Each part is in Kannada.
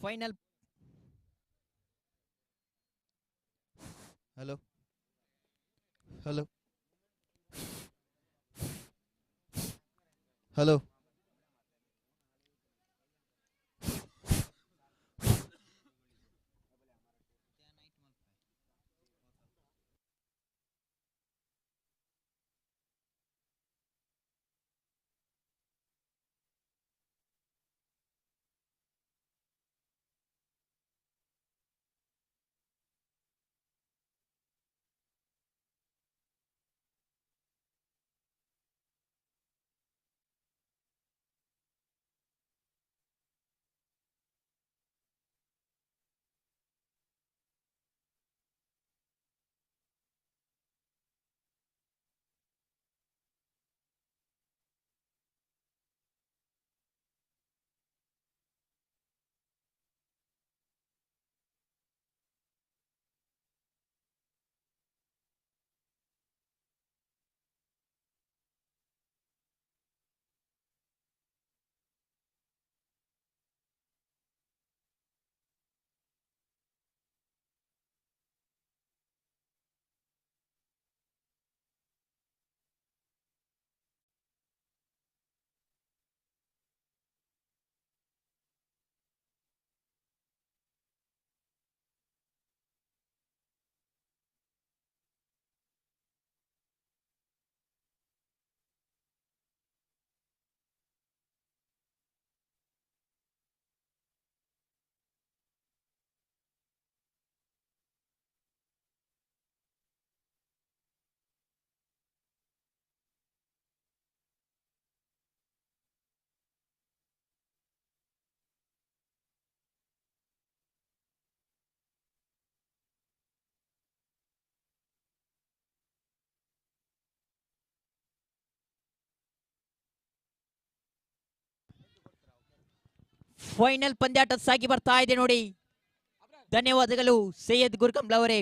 Final. Hello hello hello final ಪಂದ್ಯಾಟ ಸಾಗಿ ಬರ್ತಾ ಇದೆ ನೋಡಿ. ಧನ್ಯವಾದಗಳು ಸೈಯದ್ ಗುರ್ಕಂಬ್ಲ ಅವರೇ.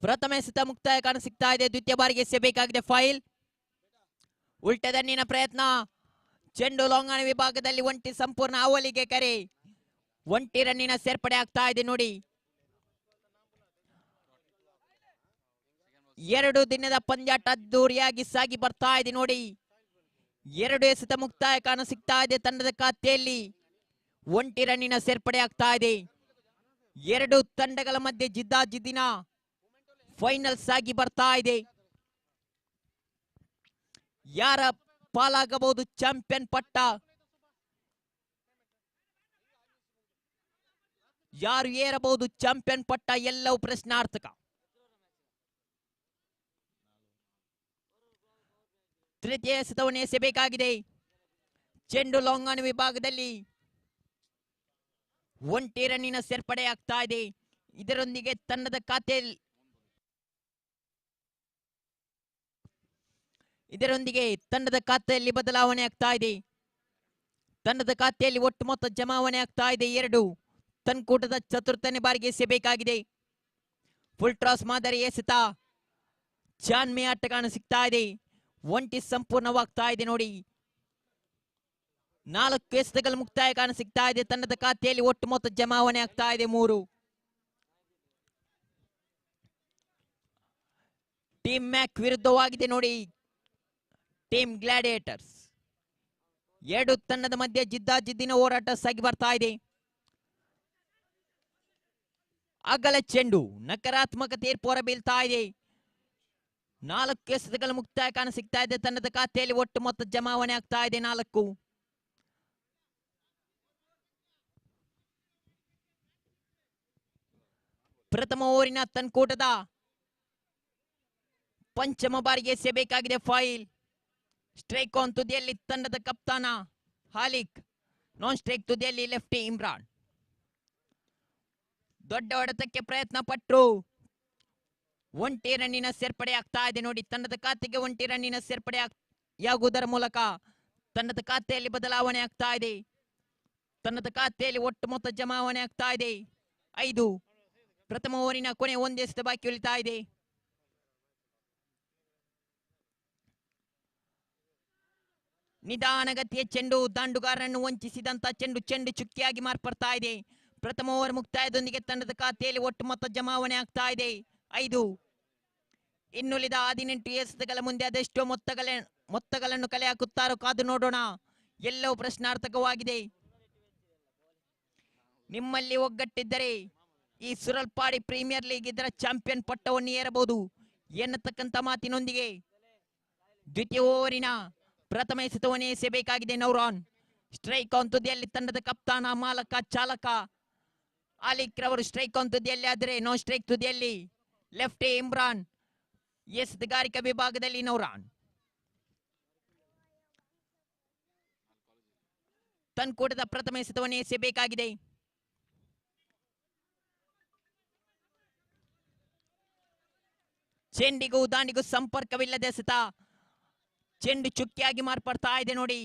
ಪ್ರಥಮ ಎಸೆತ ಮುಕ್ತಾಯ ಕಾಣ ಸಿಗ್ತಾ ಇದೆ. ದ್ವಿತೀಯ ಬಾರಿಗೆ ಎಸೆಯಬೇಕಾಗಿದೆ ಫೈಲ್. ಉಲ್ಟದನ್ನಿನ ಪ್ರಯತ್ನ. ಚೆಂಡು ಲಾಂಗಣ ವಿಭಾಗದಲ್ಲಿ ಒಂಟಿ ಸಂಪೂರ್ಣ ಅವಲಿಗೆ ಕರೆ. ಒಂಟಿ ರನ್ನಿನ ಸೇರ್ಪಡೆ ಆಗ್ತಾ ಇದೆ ನೋಡಿ. 2 ದಿನದ ಪಂದ್ಯಾಟ ಅದ್ದೂರಿಯಾಗಿ ಸಾಗಿ ಬರ್ತಾ ಇದೆ ನೋಡಿ. 2 ಎಸೆತ ಮುಕ್ತಾಯ ಕಾಣ ಸಿಗ್ತಾ ಇದೆ. ತಂಡದ ಖಾತೆಯಲ್ಲಿ ಒಂಟಿ ರನ್ನಿನ ಸೇರ್ಪಡೆ ಆಗ್ತಾ ಇದೆ. 2 ತಂಡಗಳ ಮಧ್ಯೆ ಜಿದ್ದಾಜಿದ್ದಿನ ಫೈನಲ್ ಸಾಗಿ ಬರ್ತಾ ಇದೆ. ಯಾರ ಪಾಲಾಗಬಹುದು ಚಾಂಪಿಯನ್ ಪಟ್ಟ? ಯಾರು ಏರಬಹುದು ಚಾಂಪಿಯನ್ ಪಟ್ಟ? ಎಲ್ಲವೂ ಪ್ರಶ್ನಾರ್ಥಕ. ತೃತೀಯ ಎಸೆತವನ್ನು ಎಸೆಯಬೇಕಾಗಿದೆ. ಚೆಂಡು ಲಾಂಗಣ ವಿಭಾಗದಲ್ಲಿ ಒಂಟಿ ರನ್ನಿನ ಸೇರ್ಪಡೆ ಆಗ್ತಾ ಇದೆ. ಇದರೊಂದಿಗೆ ತಂಡದ ಖಾತೆಯಲ್ಲಿ ಬದಲಾವಣೆ ಆಗ್ತಾ ಇದೆ. ತಂಡದ ಖಾತೆಯಲ್ಲಿ ಒಟ್ಟು ಮೊತ್ತ ಜಮಾವಣೆ ಆಗ್ತಾ ಇದೆ 2. ತನ್ಕೂಟದ ಚತುರ್ಥನೇ ಬಾರಿಗೆ ಎಸೆಯಬೇಕಾಗಿದೆ. ಫುಲ್ ಟಾಸ್ ಮಾದರಿ ಎಸೆತ. ಚಾನ್ಮೆ ಆಟ ಕಾಣ ಸಿಗ್ತಾ ಇದೆ. ಒಂಟಿ ಸಂಪೂರ್ಣವಾಗ್ತಾ ಇದೆ ನೋಡಿ. 4 ಎಸೆತಗಳು ಮುಕ್ತಾಯ ಕಾಣ ಸಿಗ್ತಾ ಇದೆ. ತಂಡದ ಖಾತೆಯಲ್ಲಿ ಒಟ್ಟು ಮೊತ್ತ ಜಮಾವಣೆ ಆಗ್ತಾ ಇದೆ 3. ಟೀಮ್ ಮ್ಯಾಕ್ ವಿರುದ್ಧವಾಗಿದೆ ನೋಡಿ ಟೀಮ್ ಗ್ಲಾಡಿಯೇಟರ್ಸ್. 2 ತಂಡದ ಮಧ್ಯೆ ಜಿದ್ದಾಜಿದ್ದಿನ ಹೋರಾಟ ಸಾಗಿ ಬರ್ತಾ ಇದೆ. ಅಗಲ ಚೆಂಡು ನಕಾರಾತ್ಮಕ ತೀರ್ಪು ಹೊರಬೀಳ್ತಾ ಇದೆ. 4 ಎಸೆತಗಳು ಮುಕ್ತಾಯ ಕಾಣ ಸಿಗ್ತಾ ಇದೆ. ತಂಡದ ಖಾತೆಯಲ್ಲಿ ಒಟ್ಟು ಮೊತ್ತ ಜಮಾವಣೆ ಆಗ್ತಾ ಇದೆ 4. ಪ್ರಥಮ ಓವರಿನ ತನ್ಕೂಟದ ಪಂಚಮ ಬಾರಿಗೆ ಎಸೆಯಬೇಕಾಗಿದೆ ಫೈಲ್. ಸ್ಟ್ರೈಕ್ ಆನ್ ತುದಿಯಲ್ಲಿ ತಂಡದ ಕಪ್ತಾನ ಹಾಲಿಕ್. ನಾನ್ ಸ್ಟ್ರೈಕ್ ತುದಿಯಲ್ಲಿ ಲೆಫ್ಟಿ ಇಮ್ರಾನ್. ದೊಡ್ಡ ಹೊಡೆತಕ್ಕೆ ಪ್ರಯತ್ನ ಪಟ್ಟರು. ಒಂಟಿ ರನ್ನಿನ ಸೇರ್ಪಡೆ ಆಗ್ತಾ ಇದೆ ನೋಡಿ. ತಂಡದ ಖಾತೆಗೆ ಒಂಟಿ ರನ್ನಿನ ಸೇರ್ಪಡೆಯಾಗುವುದರ ಮೂಲಕ ತಂಡದ ಖಾತೆಯಲ್ಲಿ ಬದಲಾವಣೆ ಆಗ್ತಾ ಇದೆ. ತಂಡದ ಖಾತೆಯಲ್ಲಿ ಒಟ್ಟು ಮೊತ್ತ ಜಮಾವಣೆ ಆಗ್ತಾ ಇದೆ 5. ಪ್ರಥಮ ಓವರಿನ ಕೊನೆ ಒಂದೇ ಎಸೆತ ಬಾಕಿ ಉಳಿತಾ ಇದೆ. ನಿಧಾನಗತಿಯ ಚೆಂಡು, ದಾಂಡುಗಾರರನ್ನು ವಂಚಿಸಿದಂತ ಚೆಂಡು ಚುಕ್ಕಿಯಾಗಿ ಮಾರ್ಪಡ್ತಾ ಇದೆ. ಪ್ರಥಮ ಓವರ್ ಮುಕ್ತಾಯದೊಂದಿಗೆ ತಂಡದ ಖಾತೆಯಲ್ಲಿ ಒಟ್ಟು ಮೊತ್ತ ಜಮಾವಣೆ ಆಗ್ತಾ ಇದೆ 5. ಇನ್ನುಳಿದ 18 ಎಸೆತಗಳ ಮುಂದೆ ಅದೆಷ್ಟೋ ಮೊತ್ತಗಳನ್ನು ಕಲೆ ಹಾಕುತ್ತಾರೋ ಕಾದು ನೋಡೋಣ. ಎಲ್ಲವೂ ಪ್ರಶ್ನಾರ್ಥಕವಾಗಿದೆ. ನಿಮ್ಮಲ್ಲಿ ಒಗ್ಗಟ್ಟಿದ್ದರೆ ಈ ಸುರಲ್ಪಾಡಿ ಪ್ರೀಮಿಯರ್ ಲೀಗ್ ಇದರ ಚಾಂಪಿಯನ್ ಪಟ್ಟವನ್ನು ಏರಬಹುದು ಎನ್ನತಕ್ಕಂತ ಮಾತಿನೊಂದಿಗೆ ದ್ವಿತೀಯ ಓವರಿನ ಪ್ರಥಮ ಎಸೆತವನ್ನು ಎಸೆಯಬೇಕಾಗಿದೆ ನೌರಾನ್. ಸ್ಟ್ರೈಕ್ ಆನ್ ತುದಿಯಲ್ಲಿ ತಂಡದ ಕಪ್ತಾನ, ಮಾಲಕ, ಚಾಲಕ ಆಲಿಕ್ ರವರು ಸ್ಟ್ರೈಕ್ ಆನ್ ತುದಿಯಲ್ಲಿ ಆದರೆ ನೋ ಸ್ಟ್ರೈಕ್ ತುದಿಯಲ್ಲಿ ಲೆಫ್ಟ್ ಇಮ್ರಾನ್. ಎಸೆತಗಾರಿಕಾ ವಿಭಾಗದಲ್ಲಿ ನೌರಾನ್. ತನ್ಕೂಟದ ಪ್ರಥಮ ಎಸೆತವನ್ನು ಎಸೆಯಬೇಕಾಗಿದೆ. ಚೆಂಡಿಗೂ ದಾಂಡಿಗೂ ಸಂಪರ್ಕವಿಲ್ಲದೆ ಎಸೆತ. ಚೆಂಡು ಚುಕ್ಕಿಯಾಗಿ ಮಾರ್ಪಡ್ತಾ ಇದೆ ನೋಡಿ.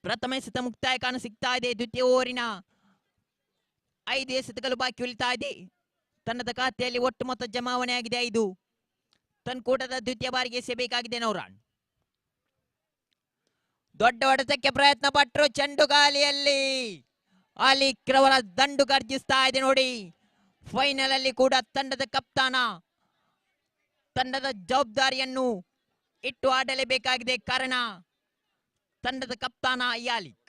ಪ್ರಥಮ ಎಸೆತ ಮುಕ್ತಾಯ ಕಾಣ ಸಿಗ್ತಾ ಇದೆ. ದ್ವಿತೀಯ ಓವರಿನ 5 ಎಸೆತಗಳು ಬಾಕಿ ಉಳಿತಾ ಇದೆ. ತಂಡದ ಖಾತೆಯಲ್ಲಿ ಒಟ್ಟು ಮೊತ್ತ ಜಮಾವಣೆ ಆಗಿದೆ 5. ತನ್ಕೂಟದ ದ್ವಿತೀಯ ಬಾರಿಗೆ ಎಸೆಯಬೇಕಾಗಿದೆ ನೌರಾನ್. ದೊಡ್ಡ ಹೊಡೆತಕ್ಕೆ ಪ್ರಯತ್ನ ಪಟ್ಟರು, ಚೆಂಡು ಗಾಲಿಯಲ್ಲಿ. ಆಲಿಕ್ ರವರ ದಂಡು ಗರ್ಜಿಸ್ತಾ ಇದೆ ನೋಡಿ. ಫೈನಲ್ ಅಲ್ಲಿ ಕೂಡ ತಂಡದ ಕಪ್ತಾನ ತಂಡದ ಜವಾಬ್ದಾರಿಯನ್ನು ಇಟ್ಟು ಆಡಲೇಬೇಕಾಗಿದೆ. ಕಾರಣ ತಂಡದ ಕಪ್ತಾನ ಆಲಿಕ್.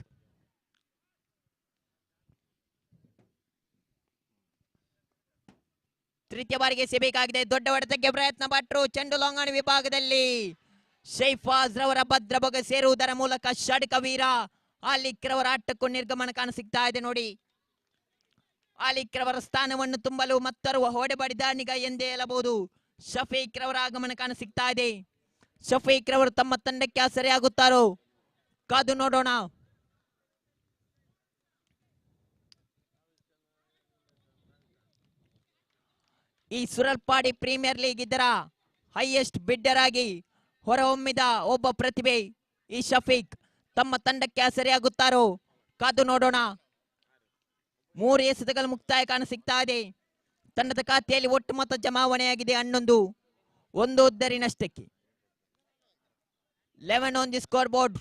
ತೃತೀಯ ಬಾರಿಗೆ ಎಸೆಯಬೇಕಾಗಿದೆ. ದೊಡ್ಡ ಹೊಡೆತಕ್ಕೆ ಪ್ರಯತ್ನ ಪಟ್ಟರು, ಚೆಂಡು ಲಾಂಗಣಿ ವಿಭಾಗದಲ್ಲಿ ಶೈಫಾಜ್ ರವರ ಭದ್ರ ಬೊಗ ಸೇರುವುದರ ಮೂಲಕ ಷಡ್ಕ ವೀರ ಆಲಿಕ್ ರವರ ಆಟಕ್ಕೂ ನಿರ್ಗಮನ ಕಾಣ ಸಿಗ್ತಾ ಇದೆ ನೋಡಿ. ಆಲಿಕ್ ರವರ ಸ್ಥಾನವನ್ನು ತುಂಬಲು ಮತ್ತರುವ ಹೊಡೆಬಡಿದಾನಿಗ ಎಂದೇ ಹೇಳಬಹುದು. ಶಫೀಕ್ ರವರ ಆಗಮನ ಕಾಣ ಸಿಗ್ತಾ ಇದೆ. ಶಫೀಕ್ ರವರು ತಮ್ಮ ತಂಡಕ್ಕೆ ಆಸರೆಯಾಗುತ್ತಾರೋ ಕಾದು ನೋಡೋಣ. ಈ ಸುರಲ್ಪಾಡಿ ಪ್ರೀಮಿಯರ್ ಲೀಗ್ ಇದರ ಹೈಯೆಸ್ಟ್ ಬಿಡ್ಡರ್ ಆಗಿ ಹೊರಹೊಮ್ಮಿದ ಒಬ್ಬ ಪ್ರತಿಭೆ ಈ ಶಫೀಕ್. ತಮ್ಮ ತಂಡಕ್ಕೆ ಆಸರೆಯಾಗುತ್ತಾರೋ ಕಾದು ನೋಡೋಣ. 3 ಎಸೆತಗಳು ಮುಕ್ತಾಯ ಕಾಣ ಸಿಗ್ತಾ ಇದೆ. ತಂಡದ ಖಾತೆಯಲ್ಲಿ ಒಟ್ಟು ಮೊತ್ತ ಜಮಾವಣೆಯಾಗಿದೆ 11. 1 ಉದ್ದರಿನಷ್ಟಕ್ಕೆ. 11 on the score board.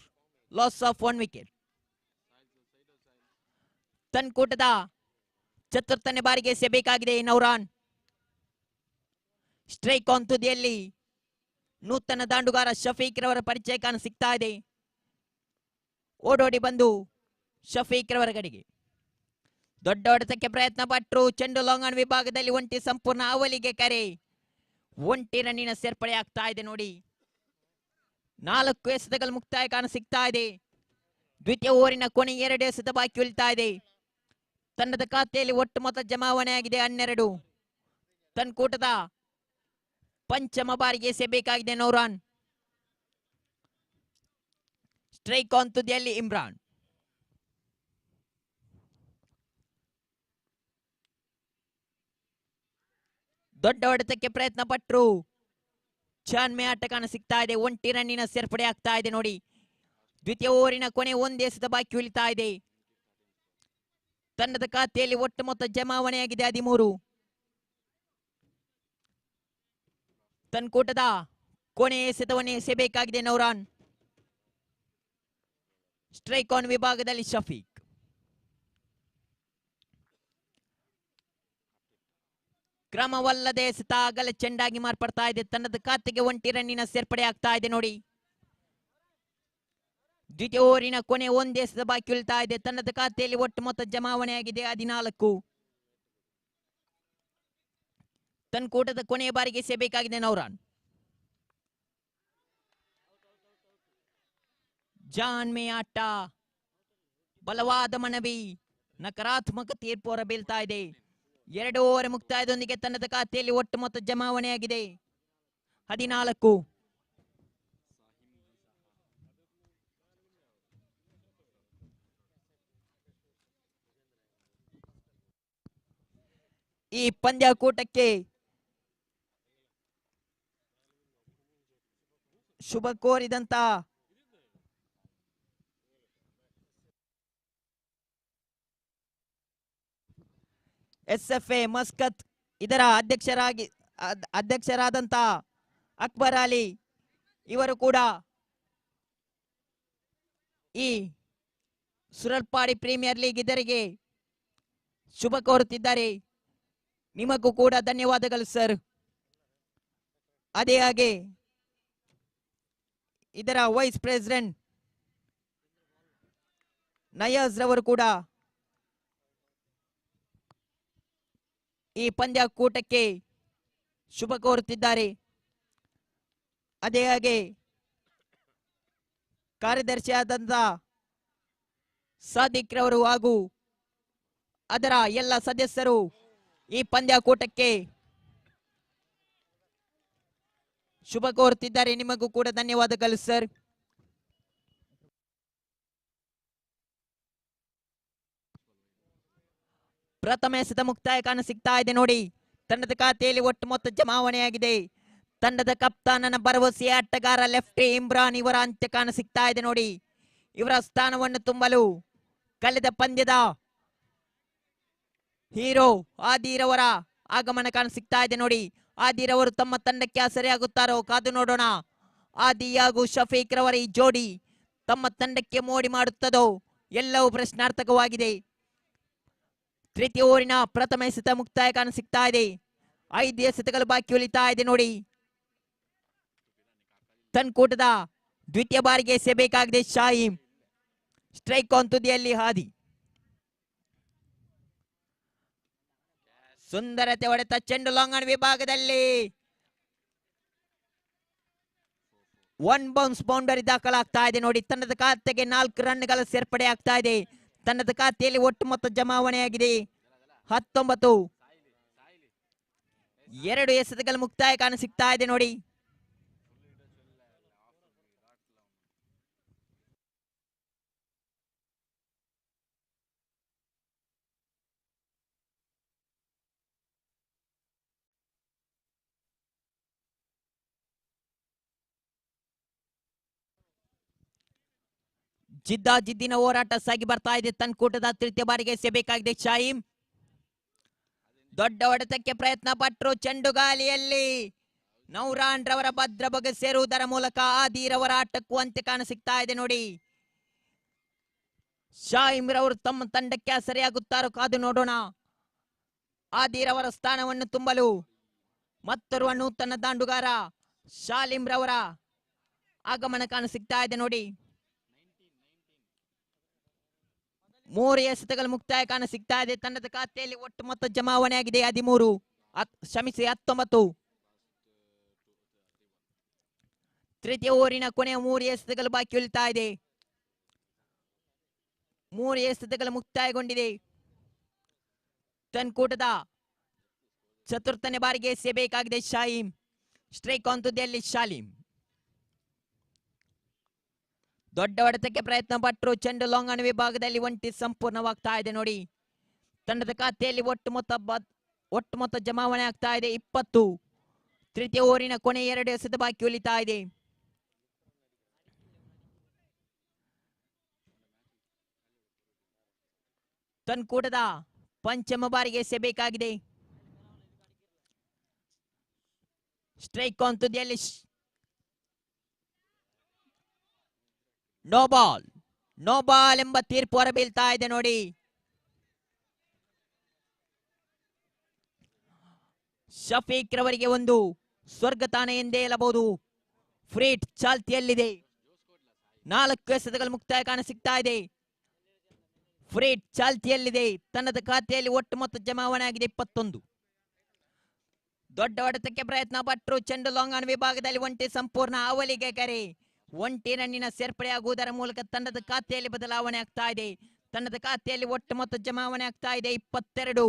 Loss of 1 wicket. ತನ್ಕೂಟದ ಚತುರ್ಥನೇ ಬಾರಿಗೆ ಎಸೆಯಬೇಕಾಗಿದೆ ನೌರಾನ್. ಸ್ಟ್ರೈಕ್ ಆನ್ ತುದಿಯಲ್ಲಿ ನೂತನ ದಾಂಡುಗಾರ ಶಫೀಕ್ ರವರ ಪರಿಚಯ ಕಾಣ ಸಿಗ್ತಾ ಇದೆ. ಓಡೋಡಿ ಬಂದು ಶಫೀಕ್ ರವರ ಗಡಿಗೆ ದೊಡ್ಡ ಹೊಡೆತಕ್ಕೆ ಪ್ರಯತ್ನ ಪಟ್ಟರು, ಚೆಂಡು ಲಾಂಗನ್ ವಿಭಾಗದಲ್ಲಿ ಒಂಟಿ ಸಂಪೂರ್ಣ ಅವಲಿಗೆ ಕರೆ. ಒಂಟಿ ರನ್ನಿನ ಸೇರ್ಪಡೆ ಆಗ್ತಾ ಇದೆ ನೋಡಿ. 4 ಎಸೆತಗಳು ಮುಕ್ತಾಯ ಕಾಣ ಸಿಗ್ತಾ ಇದೆ. ದ್ವಿತೀಯ ಓವರಿನ ಕೊನೆ 2 ಎಸೆತ ಬಾಕಿ ಉಳಿತಾ ಇದೆ. ತಂಡದ ಖಾತೆಯಲ್ಲಿ ಒಟ್ಟು ಮೊತ್ತ ಜಮಾವಣೆ ಆಗಿದೆ 12. ತನ್ಕೂಟದ ಪಂಚಮ ಬಾರಿಗೆ ಎಸೆಯಬೇಕಾಗಿದೆ ನೌರಾನ್. ಸ್ಟ್ರೈಕ್ ಆನ್ ತುದಿಯಲ್ಲಿ ಇಮ್ರಾನ್. ದೊಡ್ಡ ಹೊಡೆತಕ್ಕೆ ಪ್ರಯತ್ನ ಪಟ್ಟರು, ಚಾನ್ಮೆ ಆಟ ಕಾಣ ಸಿಗ್ತಾ ಇದೆ. ಒಂಟಿ ರನ್ನಿನ ಸೇರ್ಪಡೆ ಆಗ್ತಾ ಇದೆ ನೋಡಿ. ದ್ವಿತೀಯ ಓವರಿನ ಕೊನೆ 1 ಎಸೆತ ಬಾಕಿ ಉಳಿತಾ ಇದೆ. ತಂಡದ ಖಾತೆಯಲ್ಲಿ ಒಟ್ಟು ಮೊತ್ತ ಜಮಾವಣೆಯಾಗಿದೆ 13. ತನ್ಕೂಟದ ಕೊನೆ ಎಸೆತವನ್ನು ಎಸೆಯಬೇಕಾಗಿದೆ ನೌರಾನ್. ಸ್ಟ್ರೈಕ್ ಆನ್ ವಿಭಾಗದಲ್ಲಿ ಶಫೀಕ್. ಕ್ರಮವಲ್ಲದೆ ಎಸೆತ ಅಗಲ ಚೆಂಡಾಗಿ ಮಾರ್ಪಡ್ತಾ ಇದೆ. ತಂಡದ ಖಾತೆಗೆ ಒಂಟಿ ರನ್ನಿನ ಸೇರ್ಪಡೆ ಆಗ್ತಾ ಇದೆ ನೋಡಿ. ದ್ವಿತೀಯ ಓವರಿನ ಕೊನೆ 1 ಎಸೆತ ಬಾಕಿ ಉಳಿತಾ ಇದೆ. ತಂಡದ ಖಾತೆಯಲ್ಲಿ ಒಟ್ಟು ಮೊತ್ತ ಜಮಾವಣೆಯಾಗಿದೆ 14. ತನ್ಕೂಟದ ಕೊನೆಯ ಬಾರಿಗೆ ಎಸೆಯಬೇಕಾಗಿದೆ ನೌರಾನ್. ಜಾನ್ಮೆ ಆಟ, ಬಲವಾದ ಮನವಿ, ನಕಾರಾತ್ಮಕ ತೀರ್ಪು ಹೊರಬೀಳ್ತಾ ಇದೆ. 2 ಓವರ್ ಮುಕ್ತಾಯದೊಂದಿಗೆ ತಂಡದ ಖಾತೆಯಲ್ಲಿ ಒಟ್ಟು ಮೊತ್ತ ಜಮಾವಣೆಯಾಗಿದೆ 14. ಈ ಪಂದ್ಯಾಕೂಟಕ್ಕೆ ಶುಭ ಕೋರಿದಂತ SFA ಮಸ್ಕತ್ ಇದರ ಅಧ್ಯಕ್ಷರಾದಂತ ಅಕ್ಬರ್ ಅಲಿ ಇವರು ಕೂಡ ಈ ಸುರಲ್ಪಾಡಿ ಪ್ರೀಮಿಯರ್ ಲೀಗ್ ಇದರಿಗೆ ಶುಭ ಕೋರುತ್ತಿದ್ದಾರೆ. ನಿಮಗೂ ಕೂಡ ಧನ್ಯವಾದಗಳು ಸರ್. ಅದೇ ಹಾಗೆ ಇದರ ವೈಸ್ ಪ್ರೆಸಿಡೆಂಟ್ ನಯಾಜ್ ರವರು ಕೂಡ ಈ ಪಂದ್ಯಕೂಟಕ್ಕೆ ಶುಭ ಕೋರುತ್ತಿದ್ದಾರೆ. ಅದೇ ಹಾಗೆ ಕಾರ್ಯದರ್ಶಿಯಾದಂತ ಸಾದಿಕ್ ರವರು ಹಾಗೂ ಅದರ ಎಲ್ಲ ಸದಸ್ಯರು ಈ ಪಂದ್ಯಕೂಟಕ್ಕೆ ಶುಭ ಕೋರುತ್ತಿದ್ದಾರೆ. ನಿಮಗೂ ಕೂಡ ಧನ್ಯವಾದಗಳು ಸರ್. ಪ್ರಥಮ ಎಸೆತ ಮುಕ್ತಾಯ ಕಾಣ ಸಿಗ್ತಾ ಇದೆ ನೋಡಿ. ತಂಡದ ಖಾತೆಯಲ್ಲಿ ಒಟ್ಟು ಮೊತ್ತ ಜಮಾವಣೆಯಾಗಿದೆ. ತಂಡದ ಕಪ್ತಾನನ ಭರವಸೆಯ ಆಟಗಾರ ಲೆಫ್ಟಿ ಇಮ್ರಾನ್ ಇವರ ಅಂತ್ಯ ಕಾಣ ಸಿಗ್ತಾ ಇದೆ ನೋಡಿ. ಇವರ ಸ್ಥಾನವನ್ನು ತುಂಬಲು ಕಳೆದ ಪಂದ್ಯದ ಹೀರೋ ಆದಿರವರ ಆಗಮನ ಕಾಣ ಸಿಗ್ತಾ ಇದೆ ನೋಡಿ. ಆದಿರವರು ತಮ್ಮ ತಂಡಕ್ಕೆ ಸರಿಯಾಗುತ್ತಾರೋ ಕಾದು ನೋಡೋಣ. ಆದಿ ಹಾಗೂ ಶಫೀಕ್ ರವರ ಈ ಜೋಡಿ ತಮ್ಮ ತಂಡಕ್ಕೆ ಮೋಡಿ ಮಾಡುತ್ತದೋ ಎಲ್ಲವೂ ಪ್ರಶ್ನಾರ್ಥಕವಾಗಿದೆ. ತೃತೀಯ ಓವರಿನ ಪ್ರಥಮ ಎಸೆತ ಮುಕ್ತಾಯ ಕಾಣ ಸಿಗ್ತಾ ಇದೆ. 5 ಎಸೆತಗಳು ಬಾಕಿ ಉಳಿತಾ ಇದೆ ನೋಡಿ. ತನ್ಕೂಟದ ದ್ವಿತೀಯ ಬಾರಿಗೆ ಎಸೆಯಬೇಕಾಗಿದೆ ಶಾಹಿಂ. ಸ್ಟ್ರೈಕ್ ಆನ್ ತುದಿಯಲ್ಲಿ ಹಾದಿ. ಸುಂದರತೆ ಹೊಡೆತ ಚೆಂಡು ಲಾಂಗ್ ಆನ್ ವಿಭಾಗದಲ್ಲಿ 1 ಬೌನ್ಸ್ ಬೌಂಡರಿ ದಾಖಲಾಗ್ತಾ ಇದೆ ನೋಡಿ. ತಂಡದ ಖಾತೆಗೆ 4 ರನ್ಗಳ ಸೇರ್ಪಡೆ ಆಗ್ತಾ ಇದೆ. ತಂಡದ ಖಾತೆಯಲ್ಲಿ ಒಟ್ಟು ಮೊತ್ತ ಜಮಾವಣೆಯಾಗಿದೆ 19. 2 ಎಸೆತಗಳು ಮುಕ್ತಾಯ ಕಾಣ ಸಿಗ್ತಾ ಇದೆ ನೋಡಿ. ಜಿದ್ದಿನ ಹೋರಾಟ ಸಾಗಿ ಬರ್ತಾ ಇದೆ. ತನ್ಕೂಟದ ತೃತೀಯ ಬಾರಿಗೆ ಎಸೆಯಬೇಕಾಗಿದೆ ಶಾಹಿಂ. ದೊಡ್ಡ ಹೊಡೆತಕ್ಕೆ ಪ್ರಯತ್ನ ಪಟ್ಟರು. ಚೆಂಡು ಗಾಲಿಯಲ್ಲಿ ನೌರಾನ್ ರವರ ಭದ್ರ ಬಗೆ ಸೇರುವುದರ ಮೂಲಕ ಆದಿರವರ ಆಟಕ್ಕೂ ಅಂತ್ಯ ಕಾಣ ಸಿಗ್ತಾ ಇದೆ ನೋಡಿ. ಶಾಹಿಂ ರವರು ತಮ್ಮ ತಂಡಕ್ಕೆ ಸರಿಯಾಗುತ್ತಾರೋ ಕಾದು ನೋಡೋಣ. ಆದಿರವರ ಸ್ಥಾನವನ್ನು ತುಂಬಲು ಮತ್ತೋರ್ವ ನೂತನ ದಾಂಡುಗಾರ ಶಾಲಿಂ ರವರ ಆಗಮನ ಕಾಣ ಸಿಗ್ತಾ ಇದೆ ನೋಡಿ. 3 ಎಸೆತಗಳು ಮುಕ್ತಾಯ ಕಾಣ ಸಿಗ್ತಾ ಇದೆ. ತಂಡದ ಖಾತೆಯಲ್ಲಿ ಒಟ್ಟು ಮೊತ್ತ ಜಮಾವಣೆಯಾಗಿದೆ 19. ತೃತೀಯ ಓವರಿನ ಕೊನೆಯ 3 ಎಸೆತಗಳು ಬಾಕಿ ಉಳಿತಾ ಇದೆ. 3 ಎಸೆತಗಳು ಮುಕ್ತಾಯಗೊಂಡಿದೆ. ತನ್ಕೂಟದ ಚತುರ್ಥನೇ ಬಾರಿಗೆ ಎಸೆಯಬೇಕಾಗಿದೆ ಶಾಹಿಂ. ಸ್ಟ್ರೈಕ್ ಆನ್ ತುದಿಯಲ್ಲಿ ಶಾಲಿಂ. ದೊಡ್ಡ ಹೊಡೆತಕ್ಕೆ ಪ್ರಯತ್ನ ಪಟ್ಟರು. ಚೆಂಡು ಲಾಂಗ್ ಆನ್ ವಿಭಾಗದಲ್ಲಿ ಒಂಟಿ ಸಂಪೂರ್ಣವಾಗ್ತಾ ಇದೆ ನೋಡಿ. ತಂಡದ ಖಾತೆಯಲ್ಲಿ ಒಟ್ಟು ಮೊತ್ತ ಜಮಾವಣೆ ಆಗ್ತಾ ಇದೆ 20. ತೃತೀಯ ಓವರಿನ ಕೊನೆ 2 ಎಸೆತ ಬಾಕಿ ಉಳಿತಾ ಇದೆ. ತನ್ಕೂಟದ ಪಂಚಮ ಬಾರಿಗೆ ಎಸೆಯಬೇಕಾಗಿದೆ. ಸ್ಟ್ರೈಕ್ ಆನ್ ತುದಿಯಲ್ಲಿ ನೋ ಬಾಲ್ ಎಂಬ ತೀರ್ಪು ಹೊರಬೀಳ್ತಾ ಇದೆ ನೋಡಿ. ಶಫೀಕ್ ರವರಿಗೆ ಒಂದು ಸ್ವರ್ಗ ತಾಣ ಎಂದೇ ಹೇಳಬಹುದು. ಫ್ರೀಟ್ ಚಾಲ್ತಿಯಲ್ಲಿದೆ. 4 ಎಸೆತಗಳು ಮುಕ್ತಾಯ ಕಾಣ ಸಿಗ್ತಾ ಇದೆ. ಫ್ರೀಟ್ ಚಾಲ್ತಿಯಲ್ಲಿದೆ. ತಂಡದ ಖಾತೆಯಲ್ಲಿ ಒಟ್ಟು ಮೊತ್ತ ಜಮಾವಣೆ ಆಗಿದೆ 21. ದೊಡ್ಡ ಹೊಡೆತಕ್ಕೆ ಪ್ರಯತ್ನ ಪಟ್ಟರು. ಚೆಂಡು ಲಾಂಗ್ ಆನ್ ವಿಭಾಗದಲ್ಲಿ ಒಂಟಿ ಸಂಪೂರ್ಣ ಅವಲಿಗೆ ಕರೆ. ಒಂಟಿ ರನ್ನಿನ ಸೇರ್ಪಡೆಯಾಗುವುದರ ಮೂಲಕ ತಂಡದ ಖಾತೆಯಲ್ಲಿ ಬದಲಾವಣೆ ಆಗ್ತಾ ಇದೆ. ತಂಡದ ಖಾತೆಯಲ್ಲಿ ಒಟ್ಟು ಮೊತ್ತ ಜಮಾವಣೆ ಆಗ್ತಾ ಇದೆ 22.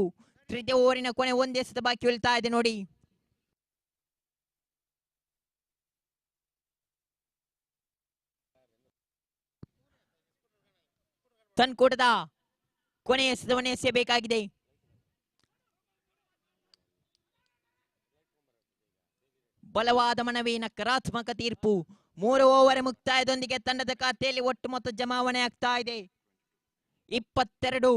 ತೃತೀಯ ಓವರಿನ ಕೊನೆ 1 ಎಸೆತ ಬಾಕಿ ಉಳಿತಾ ಇದೆ ನೋಡಿ. ತನ್ಕೂಟದ ಕೊನೆಯ ಎಸೆತವನ್ನು ಎಸೆಯಬೇಕಾಗಿದೆ. ಬಲವಾದ ಮನವಿ, ನಕಾರಾತ್ಮಕ ತೀರ್ಪು. 3 ಓವರ್ ಮುಕ್ತಾಯದೊಂದಿಗೆ ತಂಡದ ಖಾತೆಯಲ್ಲಿ ಒಟ್ಟು ಮೊತ್ತ ಜಮಾವಣೆ ಆಗ್ತಾ ಇದೆ 22.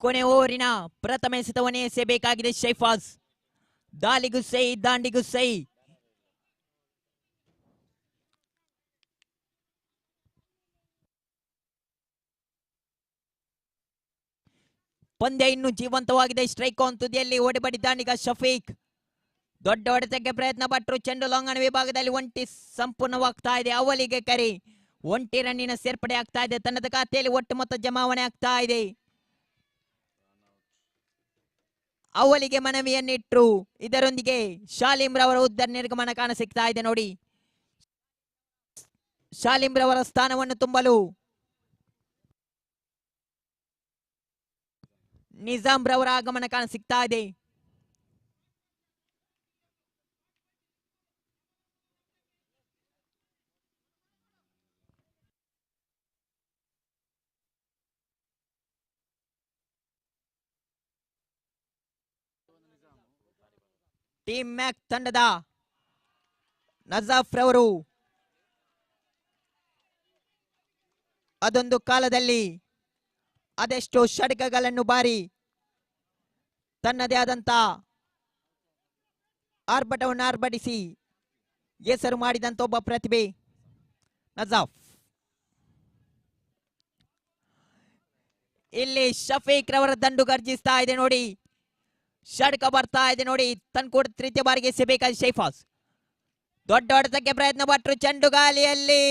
ಕೊನೆ ಓವರಿನ ಪ್ರಥಮ ಎಸೆತವನ್ನೇ ಎಸೆಯಬೇಕಾಗಿದೆ ಶೈಫಾಜ್. ದಾಳಿಗೂ ಸೈ, ದಾಂಡಿಗೂ ಸೈ. ಪಂದ್ಯ ಇನ್ನು ಜೀವಂತವಾಗಿದೆ. ಸ್ಟ್ರೈಕ್ ಆನ್ ತುದಿಯಲ್ಲಿ ಓಡಿಬಡಿದ್ದಾನೀಗ ಶಫೀಕ್. ದೊಡ್ಡ ಹೊಡೆತಕ್ಕೆ ಪ್ರಯತ್ನ ಪಟ್ಟರು. ಚೆಂಡು ಲಾಂಗಣ ವಿಭಾಗದಲ್ಲಿ ಒಂಟಿ ಸಂಪೂರ್ಣವಾಗ್ತಾ ಇದೆ. ಅವಲಿಗೆ ಕರೆ. ಒಂಟಿ ರನ್ನಿನ ಸೇರ್ಪಡೆ ಆಗ್ತಾ ಇದೆ. ತನ್ನದ ಖಾತೆಯಲ್ಲಿ ಒಟ್ಟು ಮೊತ್ತ ಜಮಾವಣೆ ಆಗ್ತಾ ಇದೆ. ಅವಲಿಗೆ ಮನವಿಯನ್ನಿಟ್ರು. ಇದರೊಂದಿಗೆ ಶಾಲಿಂ ರವರ ಉದ್ದ ನಿರ್ಗಮನ ಕಾಣ ಸಿಗ್ತಾ ಇದೆ ನೋಡಿ. ಶಾಲಿಂ ರವರ ಸ್ಥಾನವನ್ನು ತುಂಬಲು ನಿಜಾಂ ರವರ ಆಗಮನ ಕಾಣ ಸಿಗ್ತಾ ಇದೆ. ಟೀಮ್ ಮ್ಯಾಕ್ ತಂಡದ ನಜಾಫ್ ರವರು ಅದೊಂದು ಕಾಲದಲ್ಲಿ ಅದೆಷ್ಟೋ ಷಡ್ಕಗಳನ್ನು ಬಾರಿ ತನ್ನದೇ ಆದಂತ ಆರ್ಭಟವನ್ನು ಆರ್ಭಟಿಸಿ ಹೆಸರು ಮಾಡಿದಂತ ಒಬ್ಬ ಪ್ರತಿಭೆ ನಜಾಫ್. ಇಲ್ಲಿ ಶಫೀಕ್ ರವರ ದಂಡು ಗರ್ಜಿಸ್ತಾ ಇದೆ ನೋಡಿ. ಷಡ್ಕ ಬರ್ತಾ ಇದೆ ನೋಡಿ. ತನ್ಕೂಡ ತೃತೀಯ ಬಾರಿಗೆ ಎಸೆಯಬೇಕಾದ ಶೈಫಾಜ್. ದೊಡ್ಡ ಹೊಡೆತಕ್ಕೆ ಪ್ರಯತ್ನ ಪಟ್ಟರು. ಚೆಂಡು ಗಾಲಿಯಲ್ಲಿ.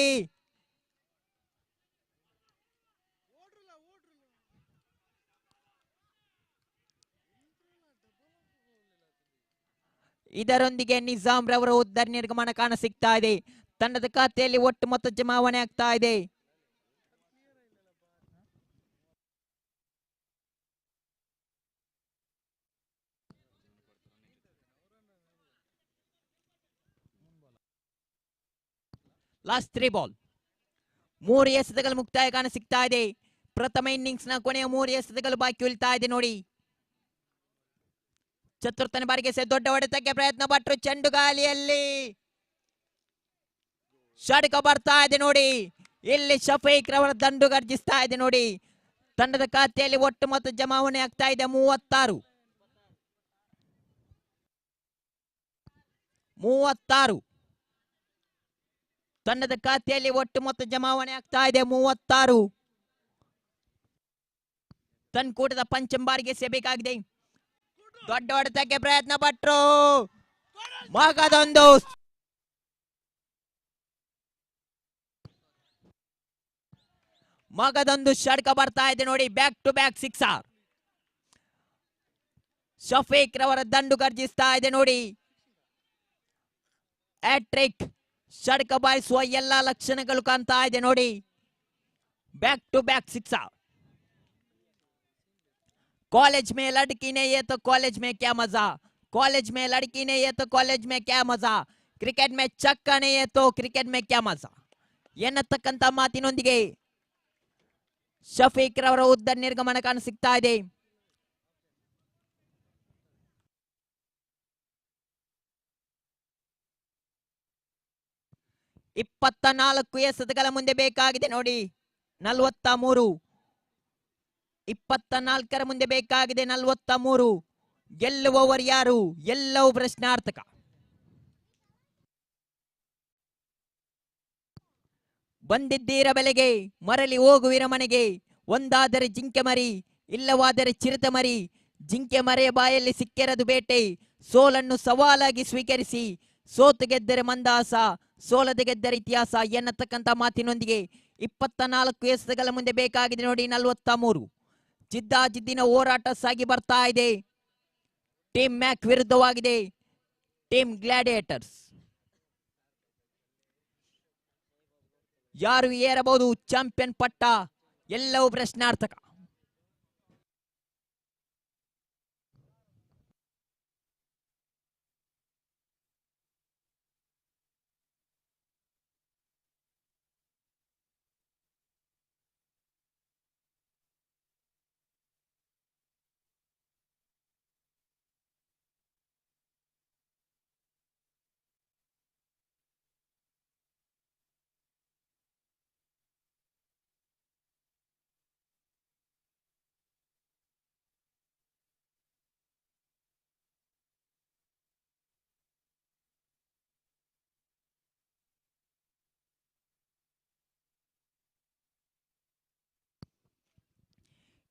ಇದರೊಂದಿಗೆ ನಿಜಾಂ ರವರ ಉದ್ದ ನಿರ್ಗಮನ ಕಾಣ ಸಿಗ್ತಾ ಇದೆ. ತಂಡದ ಖಾತೆಯಲ್ಲಿ ಒಟ್ಟು ಮೊತ್ತ ಜಮಾವಣೆ ಆಗ್ತಾ ಇದೆ. Last 3 ball. 3 ಎಸೆತಗಳು ಮುಕ್ತಾಯ ಕಾಣ ಸಿಗ್ತಾ ಇದೆ. ಪ್ರಥಮ ಇನ್ನಿಂಗ್ಸ್ ನ ಕೊನೆಯ 3 ಎಸೆತಗಳು ಬಾಕಿ ಉಳಿತಾ ಇದೆ ನೋಡಿ. ಚತುರ್ಥನೇ ಬಾರಿಗೆ ದೊಡ್ಡ ಹೊಡೆತಕ್ಕೆ ಪ್ರಯತ್ನ ಪಟ್ಟರು. ಚೆಂಡು ಗಾಲಿಯಲ್ಲಿ. ಷಡ್ಕ ಬರ್ತಾ ಇದೆ ನೋಡಿ. ಇಲ್ಲಿ ಶಫೀಕ್ ರವರ ದಂಡು ಗರ್ಜಿಸ್ತಾ ಇದೆ ನೋಡಿ. ತಂಡದ ಖಾತೆಯಲ್ಲಿ ಒಟ್ಟು ಮೊತ್ತ ಜಮಾವಣೆ ಆಗ್ತಾ ಇದೆ 36. ತಂಡದ ಖಾತೆಯಲ್ಲಿ ಒಟ್ಟು ಮೊತ್ತ ಜಮಾವಣೆ ಆಗ್ತಾ ಇದೆ 36. ತನ್ಕೂಟದ ಪಂಚಮ ಬಾರಿಗೆ ಎಸೆಯಬೇಕಾಗಿದೆ. ದೊಡ್ಡ ಹೊಡೆತಕ್ಕೆ ಪ್ರಯತ್ನ ಪಟ್ಟರು. ಮಗದೊಂದು ಷಡ್ಕ ಬರ್ತಾ ಇದೆ ನೋಡಿ. Back to back 6. ಶಫೀಕ್ ರವರ ದಂಡು ಗರ್ಜಿಸ್ತಾ ಇದೆ ನೋಡಿ. ಹ್ಯಾಟ್ರಿಕ್ ಷಡ್ಕ ಬಾರಿಸುವ ಎಲ್ಲಾ ಲಕ್ಷಣಗಳು ಕಾಣ್ತಾ ಇದೆ ನೋಡಿ. Back to back 6. कॉलेज में लड़की नहीं है तो कॉलेज में क्या मजा. कॉलेज में लड़की नहीं है तो कॉलेज में क्या मजा. ಕ್ರಿಕೆಟ್ में ಚಕ್ಕ नहीं है तो ಕ್ರಿಕೆಟ್ में क्या मजा ಎನ್ನತಕ್ಕಂತ ಮಾತಿನೊಂದಿಗೆ ಶಫೀಕ್ ರವರ ಉದ್ದ ನಿರ್ಗಮನ ಕಾಣ ಸಿಗ್ತಾ ಇದೆ. ಇಪ್ಪತ್ತ 24 ಎಸೆತಗಳ ಮುಂದೆ ಬೇಕಾಗಿದೆ ನೋಡಿ 43. 24ರ ಮುಂದೆ ಬೇಕಾಗಿದೆ 43. ಗೆಲ್ಲುವವರು ಯಾರು? ಎಲ್ಲವೂ ಪ್ರಶ್ನಾರ್ಥಕ. ಬಂದಿದ್ದೀರ ಬೆಲೆಗೆ ಮರಳಿ ಹೋಗುವಿರ ಮನೆಗೆ. ಒಂದಾದರೆ ಜಿಂಕೆ ಮರಿ, ಇಲ್ಲವಾದರೆ ಚಿರತೆ ಮರಿ. ಜಿಂಕೆ ಮರೆಯ ಬಾಯಲ್ಲಿ ಸಿಕ್ಕಿರದು ಬೇಟೆ. ಸೋಲನ್ನು ಸವಾಲಾಗಿ ಸ್ವೀಕರಿಸಿ. ಸೋತು ಗೆದ್ದರೆ ಮಂದಹಾಸ, ಸೋಲದೆ ಗೆದ್ದರೆ ಇತಿಹಾಸ ಎನ್ನತಕ್ಕಂತ ಮಾತಿನೊಂದಿಗೆ 24 ಎಸೆತಗಳ ಮುಂದೆ ಬೇಕಾಗಿದೆ ನೋಡಿ 43. ಜಿದ್ದಾಜಿದ್ದಿನ ಹೋರಾಟ ಸಾಗಿ ಬರ್ತಾ ಇದೆ. ಟೀಮ್ ಮ್ಯಾಕ್ ವಿರುದ್ಧವಾಗಿದೆ ಟೀಮ್ ಗ್ಲಾಡಿಯೇಟರ್ಸ್. ಯಾರು ಏರಬಹುದು ಚಾಂಪಿಯನ್ ಪಟ್ಟ? ಎಲ್ಲವೂ ಪ್ರಶ್ನಾರ್ಥಕ.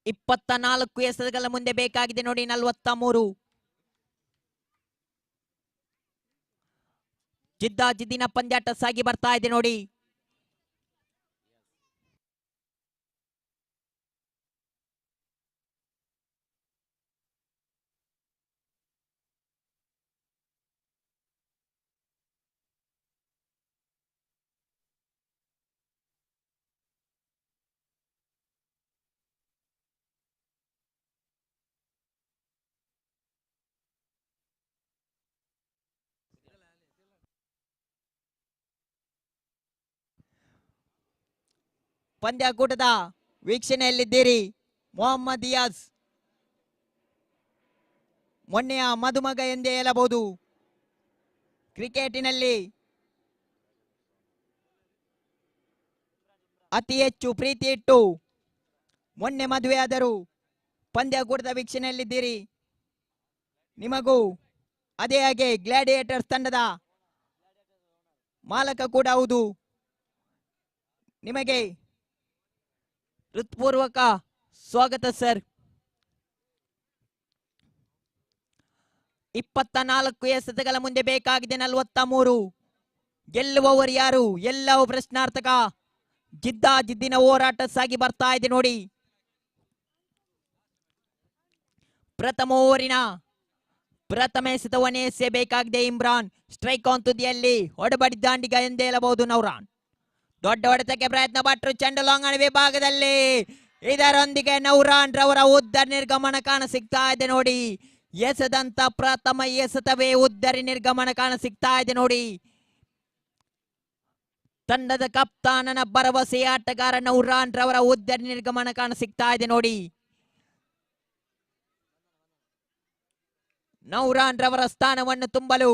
24 ಎಸೆತಗಳ ಮುಂದೆ ಬೇಕಾಗಿದೆ ನೋಡಿ 43. ಜಿದ್ದಾಜಿದ್ದಿನ ಪಂದ್ಯಾಟ ಸಾಗಿ ಬರ್ತಾ ಇದೆ ನೋಡಿ. ಪಂದ್ಯಾಕೂಟದ ವೀಕ್ಷಣೆಯಲ್ಲಿದ್ದೀರಿ. ಮೊಹಮ್ಮದ್ ದಿಯಾಜ್ ಮೊನ್ನೆಯ ಮದುಮಗ ಎಂದೇ ಹೇಳಬಹುದು. ಕ್ರಿಕೆಟಿನಲ್ಲಿ ಅತಿ ಹೆಚ್ಚು ಪ್ರೀತಿ ಇಟ್ಟು ಮೊನ್ನೆ ಮದುವೆಯಾದರು. ಪಂದ್ಯಾಕೂಟದ ವೀಕ್ಷಣೆಯಲ್ಲಿದ್ದೀರಿ. ನಿಮಗೂ ಅದೇ ಹಾಗೆ ಗ್ಲಾಡಿಯೇಟರ್ಸ್ ತಂಡದ ಮಾಲಕ ಕೂಡ ಹೌದು. ನಿಮಗೆ ಹೃತ್ಪೂರ್ವಕ ಸ್ವಾಗತ ಸರ್. 24 ಎಸೆತಗಳ ಮುಂದೆ ಬೇಕಾಗಿದೆ 43. ಗೆಲ್ಲುವವರು ಯಾರು? ಎಲ್ಲವೂ ಪ್ರಶ್ನಾರ್ಥಕ. ಜಿದ್ದಾಜಿದ್ದಿನ ಹೋರಾಟ ಸಾಗಿ ಬರ್ತಾ ಇದೆ ನೋಡಿ. ಪ್ರಥಮ ಓವರಿನ ಪ್ರಥಮ ಎಸೆತವನ್ನೇ ಎಸೆಯಬೇಕಾಗಿದೆ ಇಮ್ರಾನ್. ಸ್ಟ್ರೈಕ್ ಆನ್ ತುದಿಯಲ್ಲಿ ಹೊಡೆಬಡಿ ದಾಂಡಿಗ ಎಂದೇ ಹೇಳಬಹುದು ನೌರಾನ್. ದೊಡ್ಡ ಹೊಡೆತಕ್ಕೆ ಪ್ರಯತ್ನ ಪಟ್ಟರು ಚೆಂಡು ಲಾಂಗಣ ವಿಭಾಗದಲ್ಲಿ. ಇದರೊಂದಿಗೆ ನೌರಾನ್ ರವರ ಉದ್ದ ನಿರ್ಗಮನ ಕಾಣ ಸಿಗ್ತಾ ಇದೆ ನೋಡಿ. ಎಸೆದಂತ ಪ್ರಥಮ ಎಸೆತವೇ ಉದ್ದರಿ ನಿರ್ಗಮನ ಕಾಣ ಸಿಗ್ತಾ ಇದೆ ನೋಡಿ. ತಂಡದ ಕಪ್ತಾನನ ಭರವಸೆ ಆಟಗಾರ ನೌರಾನ್ ರವರ ಉದ್ದರಿ ನಿರ್ಗಮನ ಕಾಣ ಸಿಗ್ತಾ ಇದೆ ನೋಡಿ. ನೌರಾನ್ ರವರ ಸ್ಥಾನವನ್ನು ತುಂಬಲು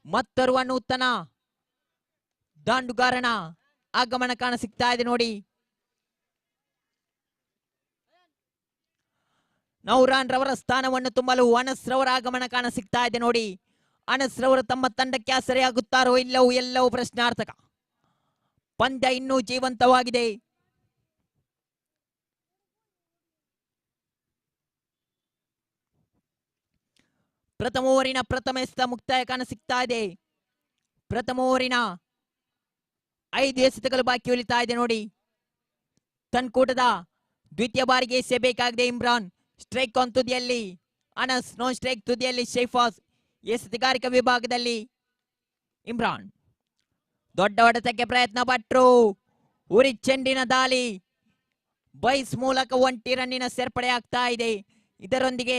ಮತ್ತೋರ್ವ ನೂತನ ದಾಂಡುಗಾರನ ಆಗಮನ ಕಾಣ ಸಿಗ್ತಾ ಇದೆ ನೋಡಿ. ನೌರಾನ್ ರವರ ಸ್ಥಾನವನ್ನು ತುಂಬಲು ಅನಸ್ ರವರ ಆಗಮನ ಕಾಣ ಸಿಗ್ತಾ ಇದೆ ನೋಡಿ. ಅನಸ್ ರವರು ತಮ್ಮ ತಂಡಕ್ಕೆ ಆಸರೆಯಾಗುತ್ತಾರೋ ಇಲ್ಲವೂ ಎಲ್ಲವೂ ಪ್ರಶ್ನಾರ್ಥಕ. ಪಂದ್ಯ ಇನ್ನೂ ಜೀವಂತವಾಗಿದೆ. ಪ್ರಥಮ ಓವರಿನ ಪ್ರಥಮ ಎಸೆತ ಮುಕ್ತಾಯ ಕಾಣ ಸಿಗ್ತಾ ಇದೆ. ಪ್ರಥಮ ಓವರಿನ 5 ಎಸೆತಗಳು ಬಾಕಿ ಉಳಿತಾ ಇದೆ ನೋಡಿ. ತನ್ಕೂಟದ ದ್ವಿತೀಯ ಬಾರಿಗೆ ಎಸೆಯಬೇಕಾಗಿದೆ ಇಮ್ರಾನ್. ಸ್ಟ್ರೈಕ್ ಆನ್ ತುದಿಯಲ್ಲಿ ಅನಸ್, ನಾನ್ ಸ್ಟ್ರೈಕ್ ತುದಿಯಲ್ಲಿ ಶೈಫಾಸ್. ಎಸೆತಗಾರಿಕಾ ವಿಭಾಗದಲ್ಲಿ ಇಮ್ರಾನ್. ದೊಡ್ಡ ಹೊಡೆತಕ್ಕೆ ಪ್ರಯತ್ನ ಪಟ್ಟರು. ಉರಿ ಚೆಂಡಿನ ದಾಳಿ ಬೈಸ್ ಮೂಲಕ 1 ರನ್ನಿನ ಸೇರ್ಪಡೆ ಆಗ್ತಾ ಇದೆ. ಇದರೊಂದಿಗೆ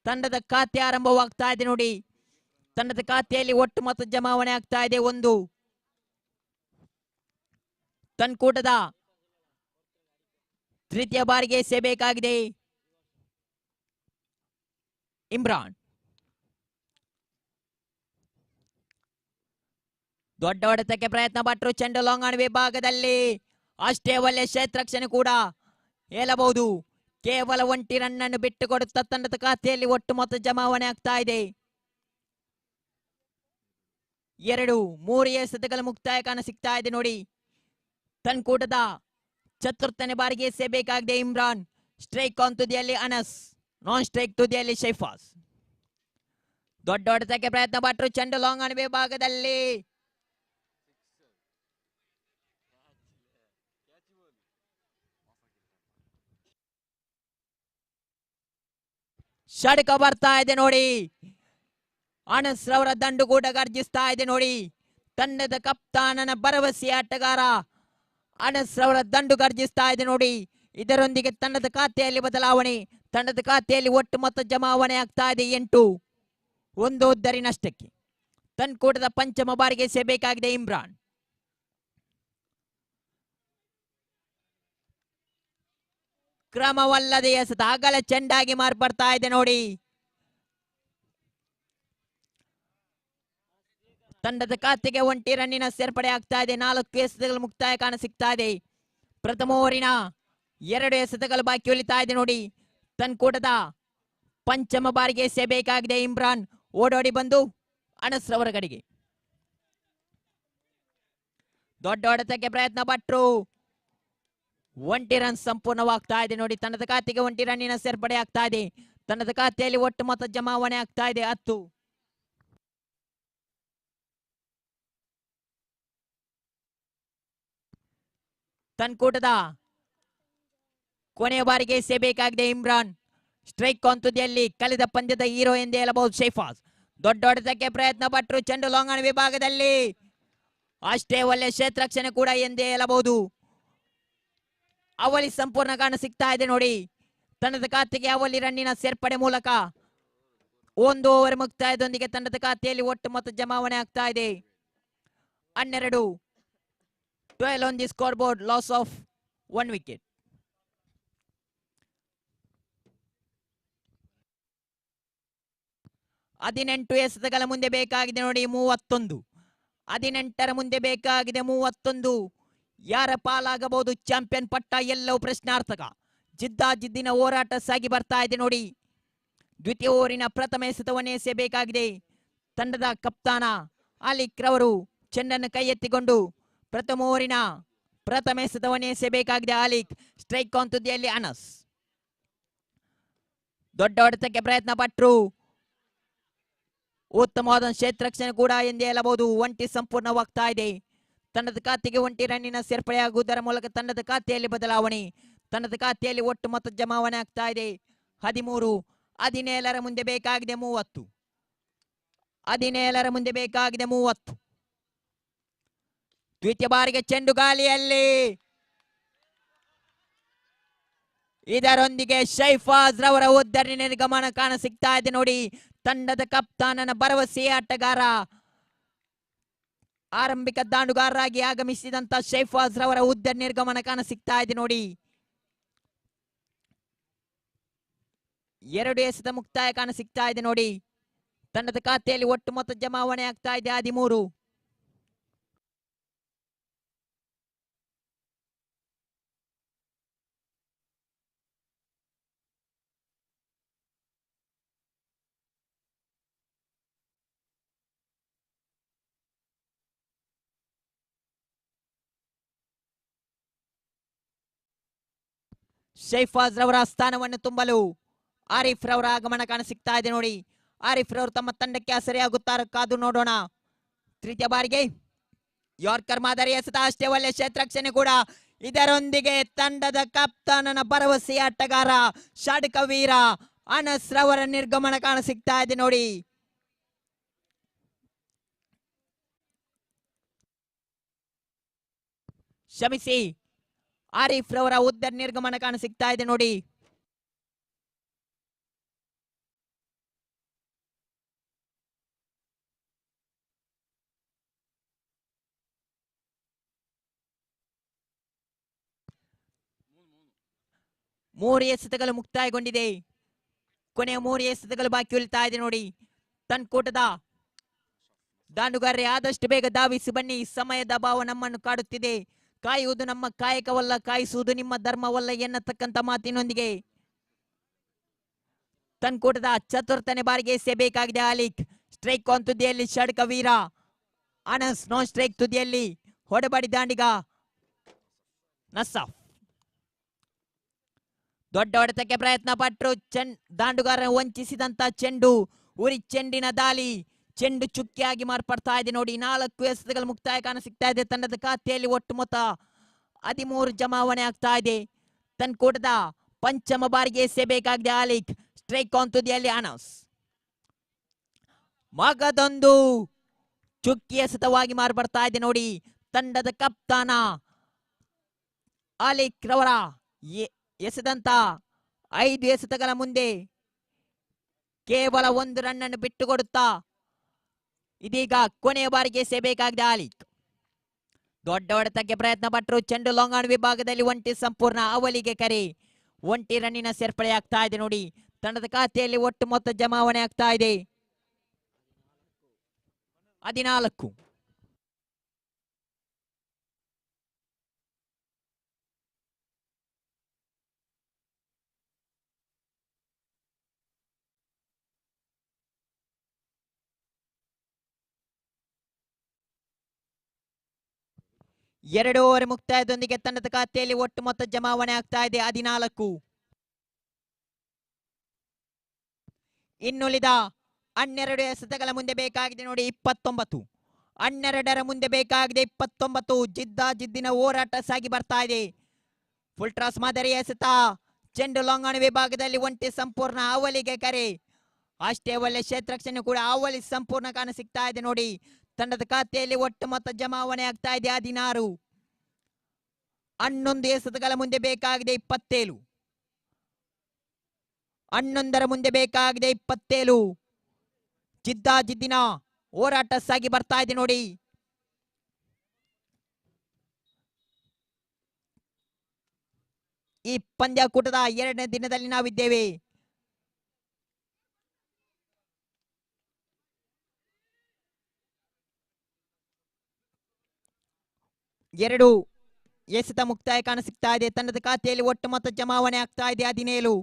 ತಂಡದ ಖಾತೆ ಆರಂಭವಾಗ್ತಾ ಇದೆ ನೋಡಿ. ತಂಡದ ಖಾತೆಯಲ್ಲಿ ಒಟ್ಟು ಮೊತ್ತ ಜಮಾವಣೆ ಆಗ್ತಾ ಇದೆ 1. ತನ್ಕೂಟದ ತೃತೀಯ ಬಾರಿಗೆ ಎಸೆಯಬೇಕಾಗಿದೆ ಇಮ್ರಾನ್. ದೊಡ್ಡ ಹೊಡೆತಕ್ಕೆ ಪ್ರಯತ್ನ ಪಟ್ಟರು ಚೆಂಡು ಲಾಂಗಣ ವಿಭಾಗದಲ್ಲಿ. ಅಷ್ಟೇ ಒಳ್ಳೆ ಕ್ಷೇತ್ರಕ್ಷಣೆ ಕೂಡ ಹೇಳಬಹುದು. ಕೇವಲ 1 ರನ್ ಅನ್ನು ಬಿಟ್ಟು ಕೊಡುತ್ತಾ ತಂಡದ ಖಾತೆಯಲ್ಲಿ ಒಟ್ಟು ಮೊತ್ತ ಜಮಾವಣೆ ಆಗ್ತಾ ಇದೆ. 2-3 ಎಸೆತಗಳ ಮುಕ್ತಾಯ ಕಾಣ ಸಿಗ್ತಾ ಇದೆ ನೋಡಿ. ತನ್ಕೂಟದ ಚತುರ್ಥನೇ ಬಾರಿಗೆ ಎಸೆಯಬೇಕಾಗಿದೆ ಇಮ್ರಾನ್. ಸ್ಟ್ರೈಕ್ ಆನ್ ತುದಿಯಲ್ಲಿ ಅನಸ್, ನಾನ್ ಸ್ಟ್ರೈಕ್ ತುದಿಯಲ್ಲಿ ಶೈಫಾಸ್. ದೊಡ್ಡ ಹೊಡೆತಕ್ಕೆ ಪ್ರಯತ್ನ ಪಟ್ಟರು ಚೆಂಡು ಲಾಂಗಣ ವಿಭಾಗದಲ್ಲಿ. ಷಡ್ಕ ಬರ್ತಾ ಇದೆ ನೋಡಿ. ಅನಸ್ ರವರ ದಂಡು ಕೂಡ ಗರ್ಜಿಸ್ತಾ ಇದೆ ನೋಡಿ. ತಂಡದ ಕಪ್ತಾನನ ಭರವಸೆ ಆಟಗಾರ ಅನಸ್ ರವರ ದಂಡು ಗರ್ಜಿಸ್ತಾ ಇದೆ ನೋಡಿ. ಇದರೊಂದಿಗೆ ತಂಡದ ಖಾತೆಯಲ್ಲಿ ಬದಲಾವಣೆ. ತಂಡದ ಖಾತೆಯಲ್ಲಿ ಒಟ್ಟು ಮೊತ್ತ ಜಮಾವಣೆ ಆಗ್ತಾ ಇದೆ 8. 1 ಉದ್ದರಿ ನಷ್ಟಕ್ಕೆ. ತನ್ಕೂಟದ ಪಂಚಮ ಬಾರಿಗೆ ಎಸೆಯಬೇಕಾಗಿದೆ ಇಮ್ರಾನ್. ಕ್ರಮವಲ್ಲದೆ ಎಸೆತ ಅಗಲ ಚೆಂಡಾಗಿ ಮಾರ್ಪಡ್ತಾ ಇದೆ ನೋಡಿ. ತಂಡದ ಖಾತೆಗೆ 1 ರನ್ನಿನ ಸೇರ್ಪಡೆ ಆಗ್ತಾ ಇದೆ. 4 ಎಸೆತಗಳು ಮುಕ್ತಾಯ ಕಾಣ ಸಿಗ್ತಾ ಇದೆ. ಪ್ರಥಮ ಓವರಿನ 2 ಎಸೆತಗಳು ಬಾಕಿ ಉಳಿತಾ ಇದೆ ನೋಡಿ. ತನ್ಕೂಟದ ಪಂಚಮ ಬಾರಿಗೆ ಎಸೆಯಬೇಕಾಗಿದೆ ಇಮ್ರಾನ್. ಓಡೋಡಿ ಬಂದು ಅನಸ್ ರವರ ಕಡೆಗೆ ದೊಡ್ಡ ಹೊಡೆತಕ್ಕೆ ಪ್ರಯತ್ನ ಪಟ್ಟರು. ಒಂಟಿ ರನ್ ಸಂಪೂರ್ಣವಾಗ್ತಾ ಇದೆ ನೋಡಿ. ತಂಡದ ಖಾತೆಗೆ ಒಂಟಿ ರನ್ನಿನ ಸೇರ್ಪಡೆ ಆಗ್ತಾ ಇದೆ. ತಂಡದ ಖಾತೆಯಲ್ಲಿ ಒಟ್ಟು ಮೊತ್ತ ಜಮಾವಣೆ ಆಗ್ತಾ ಇದೆ 10. ತನ್ಕೂಟದ ಕೊನೆಯ ಬಾರಿಗೆ ಎಸೆಯಬೇಕಾಗಿದೆ ಇಮ್ರಾನ್. ಸ್ಟ್ರೈಕ್ ತುದಿಯಲ್ಲಿ ಕಳೆದ ಪಂದ್ಯದ ಹೀರೋ ಎಂದೇ ಹೇಳಬಹುದು ಶೈಫಾಜ್. ದೊಡ್ಡ ಹೊಡೆತಕ್ಕೆ ಪ್ರಯತ್ನ ಪಟ್ಟರು ಚೆಂಡು ಲಾಂಗ್ ಆನ್ ವಿಭಾಗದಲ್ಲಿ. ಅಷ್ಟೇ ಒಳ್ಳೆ ಕ್ಷೇತ್ರರಕ್ಷಣೆ ಕೂಡ ಎಂದೇ ಹೇಳಬಹುದು. ಅವಳಿ ಸಂಪೂರ್ಣ ಕಾಣ ಸಿಗ್ತಾ ಇದೆ ನೋಡಿ. ತಂಡದ ಖಾತೆಗೆ ಅವಳಿ ರನ್ನಿನ ಸೇರ್ಪಡೆ ಮೂಲಕ 1 ಓವರ್ ಮುಕ್ತಾಯದೊಂದಿಗೆ ತಂಡದ ಖಾತೆಯಲ್ಲಿ ಒಟ್ಟು ಮೊತ್ತ ಜಮಾವಣೆ ಆಗ್ತಾ ಇದೆ 12. 12 on the scoreboard, loss of 1 wicket. ಹದಿನೆಂಟು ಎಸೆತಗಳ ಮುಂದೆ ಬೇಕಾಗಿದೆ ನೋಡಿ 31. 18ರ ಮುಂದೆ ಬೇಕಾಗಿದೆ 31. ಯಾರ ಪಾಲಾಗಬಹುದು ಚಾಂಪಿಯನ್ ಪಟ್ಟ ಎಲ್ಲವೂ ಪ್ರಶ್ನಾರ್ಥಕ. ಜಿದ್ದಾಜಿದ್ದಿನ ಹೋರಾಟ ಸಾಗಿ ಬರ್ತಾ ಇದೆ ನೋಡಿ. ದ್ವಿತೀಯ ಓವರಿನ ಪ್ರಥಮ ಎಸೆತವನ್ನೇ ಎಸೆಯಬೇಕಾಗಿದೆ ತಂಡದ ಕಪ್ತಾನ ಆಲಿಕ್ ರವರು. ಚೆಂಡನ್ನು ಕೈ ಎತ್ತಿಕೊಂಡು ಪ್ರಥಮ ಓವರಿನ ಪ್ರಥಮ ಎಸೆತವನ್ನೇ ಎಸೆಯಬೇಕಾಗಿದೆ ಆಲಿಕ್. ಸ್ಟ್ರೈಕ್ ಆನ್ ತುದಿಯಲ್ಲಿ ಅನಸ್. ದೊಡ್ಡ ಹೊಡೆತಕ್ಕೆ ಪ್ರಯತ್ನ ಪಟ್ಟರು. ಉತ್ತಮವಾದ ಕ್ಷೇತ್ರರಕ್ಷಣೆ ಕೂಡ ಎಂದೇ ಹೇಳಬಹುದು. ಒಂಟಿ ಸಂಪೂರ್ಣವಾಗ್ತಾ ಇದೆ. ತಂಡದ ಖಾತೆಗೆ ಒಂಟಿ ರನ್ನಿನ ಸೇರ್ಪಡೆಯಾಗುವುದರ ಮೂಲಕ ತಂಡದ ಖಾತೆಯಲ್ಲಿ ಬದಲಾವಣೆ. ತಂಡದ ಖಾತೆಯಲ್ಲಿ ಒಟ್ಟು ಮೊತ್ತ ಜಮಾವಣೆ ಆಗ್ತಾ ಇದೆ 13. 17ರ ಮುಂದೆ ಬೇಕಾಗಿದೆ 30. 17ರ ಮುಂದೆ ಬೇಕಾಗಿದೆ 30. ದ್ವಿತೀಯ ಬಾರಿಗೆ ಚೆಂಡು ಗಾಳಿಯಲ್ಲಿ. ಇದರೊಂದಿಗೆ ಶೈಫಾಜ್ ರವರ ಉದ್ದರಣೆ ನಿರ್ಗಮನ ಕಾಣ ಸಿಗ್ತಾ ಇದೆ ನೋಡಿ. ತಂಡದ ಕಪ್ತಾನನ ಭರವಸೆಯ ಆಟಗಾರ, ಆರಂಭಿಕ ದಾಂಡುಗಾರರಾಗಿ ಆಗಮಿಸಿದಂತ ಶೈಫಾಜ್ ರವರ ಉದ್ದರಣೆ ನಿರ್ಗಮನ ಕಾಣ ಸಿಗ್ತಾ ಇದೆ ನೋಡಿ. 2 ಎಸೆತ ಮುಕ್ತಾಯ ಕಾಣ ಸಿಗ್ತಾ ಇದೆ ನೋಡಿ. ತಂಡದ ಖಾತೆಯಲ್ಲಿ ಒಟ್ಟು ಮೊತ್ತ ಜಮಾವಣೆ ಆಗ್ತಾ ಇದೆ 13. ಶೈಫಾಜ್ ರವರ ಸ್ಥಾನವನ್ನು ತುಂಬಲು ಆರಿಫ್ ರವರ ಆಗಮನ ಕಾಣ ಸಿಗ್ತಾ ಇದೆ ನೋಡಿ. ಆರಿಫ್ ರವರು ತಮ್ಮ ತಂಡಕ್ಕೆ ಆಸರೆಯಾಗುತ್ತಾರೆ, ಕಾದು ನೋಡೋಣ. ತೃತೀಯ ಬಾರಿಗೆ ಯಾರ್ಕರ್ ಮಾದರಿ ಎಸೆತ, ಅಷ್ಟೇ ಒಳ್ಳೆ ಕ್ಷೇತ್ರರಕ್ಷಣೆ ಕೂಡ. ಇದರೊಂದಿಗೆ ತಂಡದ ಕಪ್ತಾನನ ಭರವಸೆಯ ಆಟಗಾರ ಷಡ್ಕ ವೀರ ಅನಸ್ ರವರ ನಿರ್ಗಮನ ಕಾಣ ಸಿಗ್ತಾ ಇದೆ ನೋಡಿ. ಕ್ಷಮಿಸಿ, ಆರಿಫ್ ರವರ ಉದ್ದರ್ ನಿರ್ಗಮನ ಕಾಣ ಸಿಗ್ತಾ ಇದೆ ನೋಡಿ. ಮೂರು ಎಸೆತಗಳು ಮುಕ್ತಾಯಗೊಂಡಿದೆ. ಕೊನೆಯ 3 ಎಸೆತಗಳು ಬಾಕಿ ಉಳಿತಾ ಇದೆ ನೋಡಿ. ತನ್ಕೂಟದ ದಾಂಡುಗಾರರೇ, ಆದಷ್ಟು ಬೇಗ ಧಾವಿಸಿ ಬನ್ನಿ. ಸಮಯದ ಅಭಾವ ನಮ್ಮನ್ನು ಕಾಡುತ್ತಿದೆ. ಕಾಯುವುದು ನಮ್ಮ ಕಾಯಕವಲ್ಲ, ಕಾಯಿಸುವುದು ನಿಮ್ಮ ಧರ್ಮವಲ್ಲ ಎನ್ನತಕ್ಕಂತ ಮಾತಿನೊಂದಿಗೆ ತನ್ಕೂಟದ ಚತುರ್ಥನೇ ಬಾರಿಗೆ ಎಸೆಯಬೇಕಾಗಿದೆ ಆಲಿಕ್. ಸ್ಟ್ರೈಕ್ ಆನ್ ತುದಿಯಲ್ಲಿ ಷಡ್ಕ ವೀರ ಅನಸ್. ನಾನ್ ಸ್ಟ್ರೈಕ್ ತುದಿಯಲ್ಲಿ ಹೊಡೆಬಡಿ ದಾಂಡಿಗ ನಸಾಫ್. ದೊಡ್ಡ ಹೊಡೆತಕ್ಕೆ ಪ್ರಯತ್ನ ಪಟ್ಟರು. ದಾಂಡುಗಾರ ವಂಚಿಸಿದಂತ ಚೆಂಡು, ಉರಿ ಚೆಂಡಿನ ದಾಳಿ. ಚೆಂಡು ಚುಕ್ಕಿಯಾಗಿ ಮಾರ್ಪಡ್ತಾ ಇದೆ ನೋಡಿ. 4 ಎಸೆತಗಳು ಮುಕ್ತಾಯ ಕಾಣ ಸಿಗ್ತಾ ಇದೆ. ತಂಡದ ಖಾತೆಯಲ್ಲಿ ಒಟ್ಟು ಮೊತ್ತ 13 ಜಮಾವಣೆ ಆಗ್ತಾ ಇದೆ. ತನ್ಕೂಟದ ಪಂಚಮ ಬಾರಿಗೆ ಎಸೆಯಬೇಕಾಗಿದೆ ಆಲಿಕ್. ಸ್ಟ್ರೈಕ್ ಆನ್ ತುದಿಯಲ್ಲಿ ಅನಸ್. ಮಗದೊಂದು ಚುಕ್ಕಿ ಎಸೆತವಾಗಿ ಮಾರ್ಪಡ್ತಾ ಇದೆ ನೋಡಿ. ತಂಡದ ಕಪ್ತಾನ ಆಲಿಕ್ ರವರ ಎಸೆದಂತ 5 ಎಸೆತಗಳ ಮುಂದೆ ಕೇವಲ 1 ರನ್ ಅನ್ನು ಬಿಟ್ಟುಕೊಡುತ್ತಾ ಇದೀಗ ಕೊನೆಯ ಬಾರಿಗೆ ಎಸೆಯಬೇಕಾಗಿದೆ ಆಲಿಕ್. ದೊಡ್ಡ ಹೊಡೆತಕ್ಕೆ ಪ್ರಯತ್ನ ಪಟ್ಟರು. ಚೆಂಡು ಲಾಂಗ್ ಆನ್ ವಿಭಾಗದಲ್ಲಿ ಒಂಟಿ ಸಂಪೂರ್ಣ. ಅವಲಿಗೆ ಕರೆ. ಒಂಟಿ ರನ್ನಿನ ಸೇರ್ಪಡೆ ಆಗ್ತಾ ಇದೆ ನೋಡಿ. ತಂಡದ ಖಾತೆಯಲ್ಲಿ ಒಟ್ಟು ಮೊತ್ತ ಜಮಾವಣೆ ಆಗ್ತಾ ಇದೆ 14. 2 ಓವರ್ ಮುಕ್ತಾಯದೊಂದಿಗೆ ತಂಡದ ಖಾತೆಯಲ್ಲಿ ಒಟ್ಟು ಮೊತ್ತ ಜಮಾವಣೆ ಆಗ್ತಾ ಇದೆ 14. ಇನ್ನುಳಿದ 12 ಎಸೆತಗಳ ಮುಂದೆ ಬೇಕಾಗಿದೆ ನೋಡಿ 29. 12ರ ಮುಂದೆ ಬೇಕಾಗಿದೆ 29. ಜಿದ್ದಿನ ಹೋರಾಟ ಸಾಗಿ ಬರ್ತಾ ಇದೆ. ಫುಲ್ ಟಾಸ್ ಮಾದರಿ ಎಸೆತ, ಚೆಂಡು ಲಾಂಗಣ ವಿಭಾಗದಲ್ಲಿ ಒಂಟಿ ಸಂಪೂರ್ಣ ಅವಲಿಗೆ ಕರೆ. ಅಷ್ಟೇ ಒಳ್ಳೆ ಕ್ಷೇತ್ರಕ್ಷಣೆ ಕೂಡ ಅವಲಿ ಸಂಪೂರ್ಣ ಕಾಣ ಸಿಗ್ತಾ ಇದೆ ನೋಡಿ. ತಂಡದ ಖಾತೆಯಲ್ಲಿ ಒಟ್ಟು ಮೊತ್ತ ಜಮಾವಣೆ ಆಗ್ತಾ ಇದೆ 16. 11 ಎಸೆತಗಳ ಮುಂದೆ ಬೇಕಾಗಿದೆ 27. 11ರ ಮುಂದೆ ಬೇಕಾಗಿದೆ 27. ಜಿದ್ದಿನ ಹೋರಾಟ ಸಾಗಿ ಬರ್ತಾ ಇದೆ ನೋಡಿ. ಈ ಪಂದ್ಯಾಕೂಟದ 2ನೇ ದಿನದಲ್ಲಿ ನಾವಿದ್ದೇವೆ. ಎರಡು ಎಸೆತ ಮುಕ್ತಾಯ ಕಾಣ ಸಿಗ್ತಾ ಇದೆ. ತಂಡದ ಖಾತೆಯಲ್ಲಿ ಒಟ್ಟು ಮೊತ್ತ ಜಮಾವಣೆ ಆಗ್ತಾ ಇದೆ 17.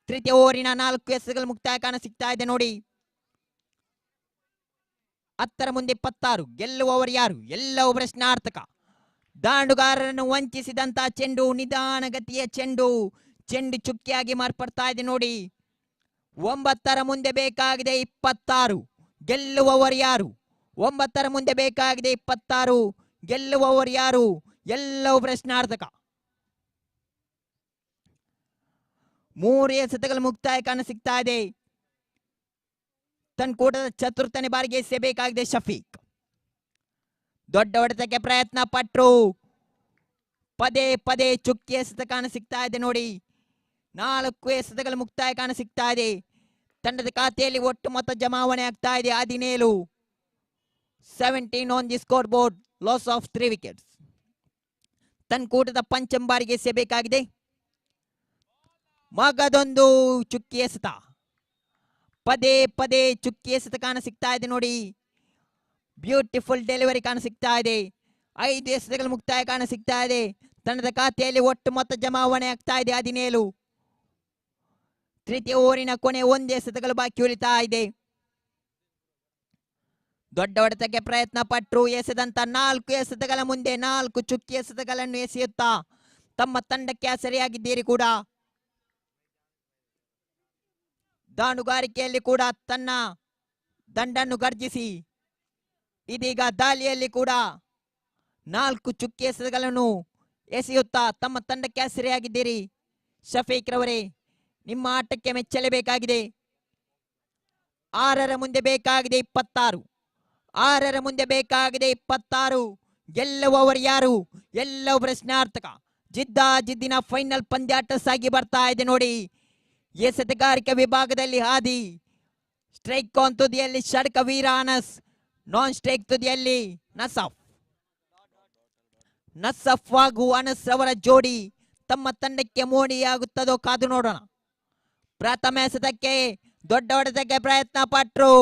ತೃತೀಯ ಓವರಿನ 4 ಎಸೆತಗಳು ಮುಕ್ತಾಯ ಕಾಣ ಸಿಗ್ತಾ ಇದೆ ನೋಡಿ. 10ರ ಮುಂದೆ 26. ಗೆಲ್ಲುವವರು ಯಾರು? ಎಲ್ಲವೂ ಪ್ರಶ್ನಾರ್ಥಕ. ದಾಂಡುಗಾರರನ್ನು ವಂಚಿಸಿದಂತ ಚೆಂಡು, ನಿಧಾನಗತಿಯ ಚೆಂಡು ಚುಕ್ಕಿಯಾಗಿ ಮಾರ್ಪಡ್ತಾ ಇದೆ ನೋಡಿ. 9ರ ಮುಂದೆ ಬೇಕಾಗಿದೆ 26. ಗೆಲ್ಲುವವರು ಯಾರು? 9ರ ಮುಂದೆ ಬೇಕಾಗಿದೆ 26. ಗೆಲ್ಲುವವರು ಯಾರು? ಎಲ್ಲವೂ ಪ್ರಶ್ನಾರ್ಥಕ. 3 ಎಸೆತಗಳು ಮುಕ್ತಾಯ ಕಾಣ ಸಿಗ್ತಾ ಇದೆ. ತನ್ನ ಕೂಟದ 4ನೇ ಬಾರಿಗೆ ಎಸೆಯಬೇಕಾಗಿದೆ ಶಫೀಕ್. ದೊಡ್ಡ ಹೊಡೆತಕ್ಕೆ ಪ್ರಯತ್ನ ಪಟ್ರು. ಪದೇ ಚುಕ್ಕಿ ಎಸೆತ ಕಾಣ ಸಿಗ್ತಾ ಇದೆ ನೋಡಿ. 4 ಎಸೆತಗಳು ಮುಕ್ತಾಯ ಕಾಣ ಸಿಗ್ತಾ ಇದೆ. ತಂಡದ ಖಾತೆಯಲ್ಲಿ ಒಟ್ಟು ಮೊತ್ತ ಜಮಾವಣೆ ಆಗ್ತಾ ಇದೆ 17. 17 on the score board. Loss of 3 wickets. ತನ್ನ ಕೂಟದ ಪಂಚಮ ಬಾರಿಗೆ ಎಸೆಯಬೇಕಾಗಿದೆ. ಮಗದೊಂದು ಚುಕ್ಕಿ ಎಸೆತ. ಪದೇ ಚುಕ್ಕಿ ಎಸೆತ ಕಾಣ ಸಿಗ್ತಾ ಇದೆ ನೋಡಿ. ಬ್ಯೂಟಿಫುಲ್ ಡೆಲಿವರಿ ಕಾಣ ಸಿಗ್ತಾ ಇದೆ. 5 ಎಸೆತಗಳು ಮುಕ್ತಾಯ ಕಾಣ ಸಿಗ್ತಾ ಇದೆ. ತಂಡದ ಖಾತೆಯಲ್ಲಿ ಒಟ್ಟು ಮೊತ್ತ ಜಮಾವಣೆ ಆಗ್ತಾ ಇದೆ 17. ತೃತೀಯ ಓವರಿನ ಕೊನೆ 1 ಎಸೆತಗಳು ಬಾಕಿ ಉಳಿತಾ ಇದೆ. ದೊಡ್ಡ ಹೊಡೆತಕ್ಕೆ ಪ್ರಯತ್ನ ಪಟ್ಟರು. ಎಸೆದಂತ 4 ಎಸೆತಗಳ ಮುಂದೆ 4 ಚುಕ್ಕಿ ಎಸೆತಗಳನ್ನು ಎಸೆಯುತ್ತಾ ತಮ್ಮ ತಂಡಕ್ಕೆ ಸರಿಯಾಗಿದ್ದೀರಿ ಕೂಡ. ದಾನುಗಾರಿಕೆಯಲ್ಲಿ ಕೂಡ ತನ್ನ ದಂಡನ್ನು ಗರ್ಜಿಸಿ ಇದೀಗ ದಾಳಿಯಲ್ಲಿ ಕೂಡ 4 ಚುಕ್ಕಿ ಎಸೆತಗಳನ್ನು ಎಸೆಯುತ್ತಾ ತಮ್ಮ ತಂಡಕ್ಕೆ ಸರಿಯಾಗಿದ್ದೀರಿ. ಶಫೀಕ್ ರವರೇ, ನಿಮ್ಮ ಆಟಕ್ಕೆ ಮೆಚ್ಚಲೇಬೇಕಾಗಿದೆ. 6ರ ಮುಂದೆ ಬೇಕಾಗಿದೆ 26. 6ರ ಮುಂದೆ ಬೇಕಾಗಿದೆ 26. ಗೆಲ್ಲುವವರು ಯಾರು? ಎಲ್ಲವೂ ಪ್ರಶ್ನಾರ್ಥಕ. ಜಿದ್ದಿನ ಫೈನಲ್ ಪಂದ್ಯಾಟ ಸಾಗಿ ಬರ್ತಾ ಇದೆ ನೋಡಿ. ಎಸೆತಗಾರಿಕೆ ವಿಭಾಗದಲ್ಲಿ ಹಾದಿ. ಸ್ಟ್ರೈಕ್ ಆನ್ ತುದಿಯಲ್ಲಿ ಷಡ್ಕ ವೀರ ಅನಸ್, ನಾನ್ ಸ್ಟ್ರೈಕ್ ತುದಿಯಲ್ಲಿ ನಸಫ್ ಹಾಗೂ ಅನಸ್ ಅವರ ಜೋಡಿ ತಮ್ಮ ತಂಡಕ್ಕೆ ಮೋಡಿಯಾಗುತ್ತದೋ ಕಾದು ನೋಡೋಣ. ಪ್ರಥಮ ಎಸೆತಕ್ಕೆ ದೊಡ್ಡ ಹೊಡೆತಕ್ಕೆ ಪ್ರಯತ್ನ ಪಟ್ಟರು.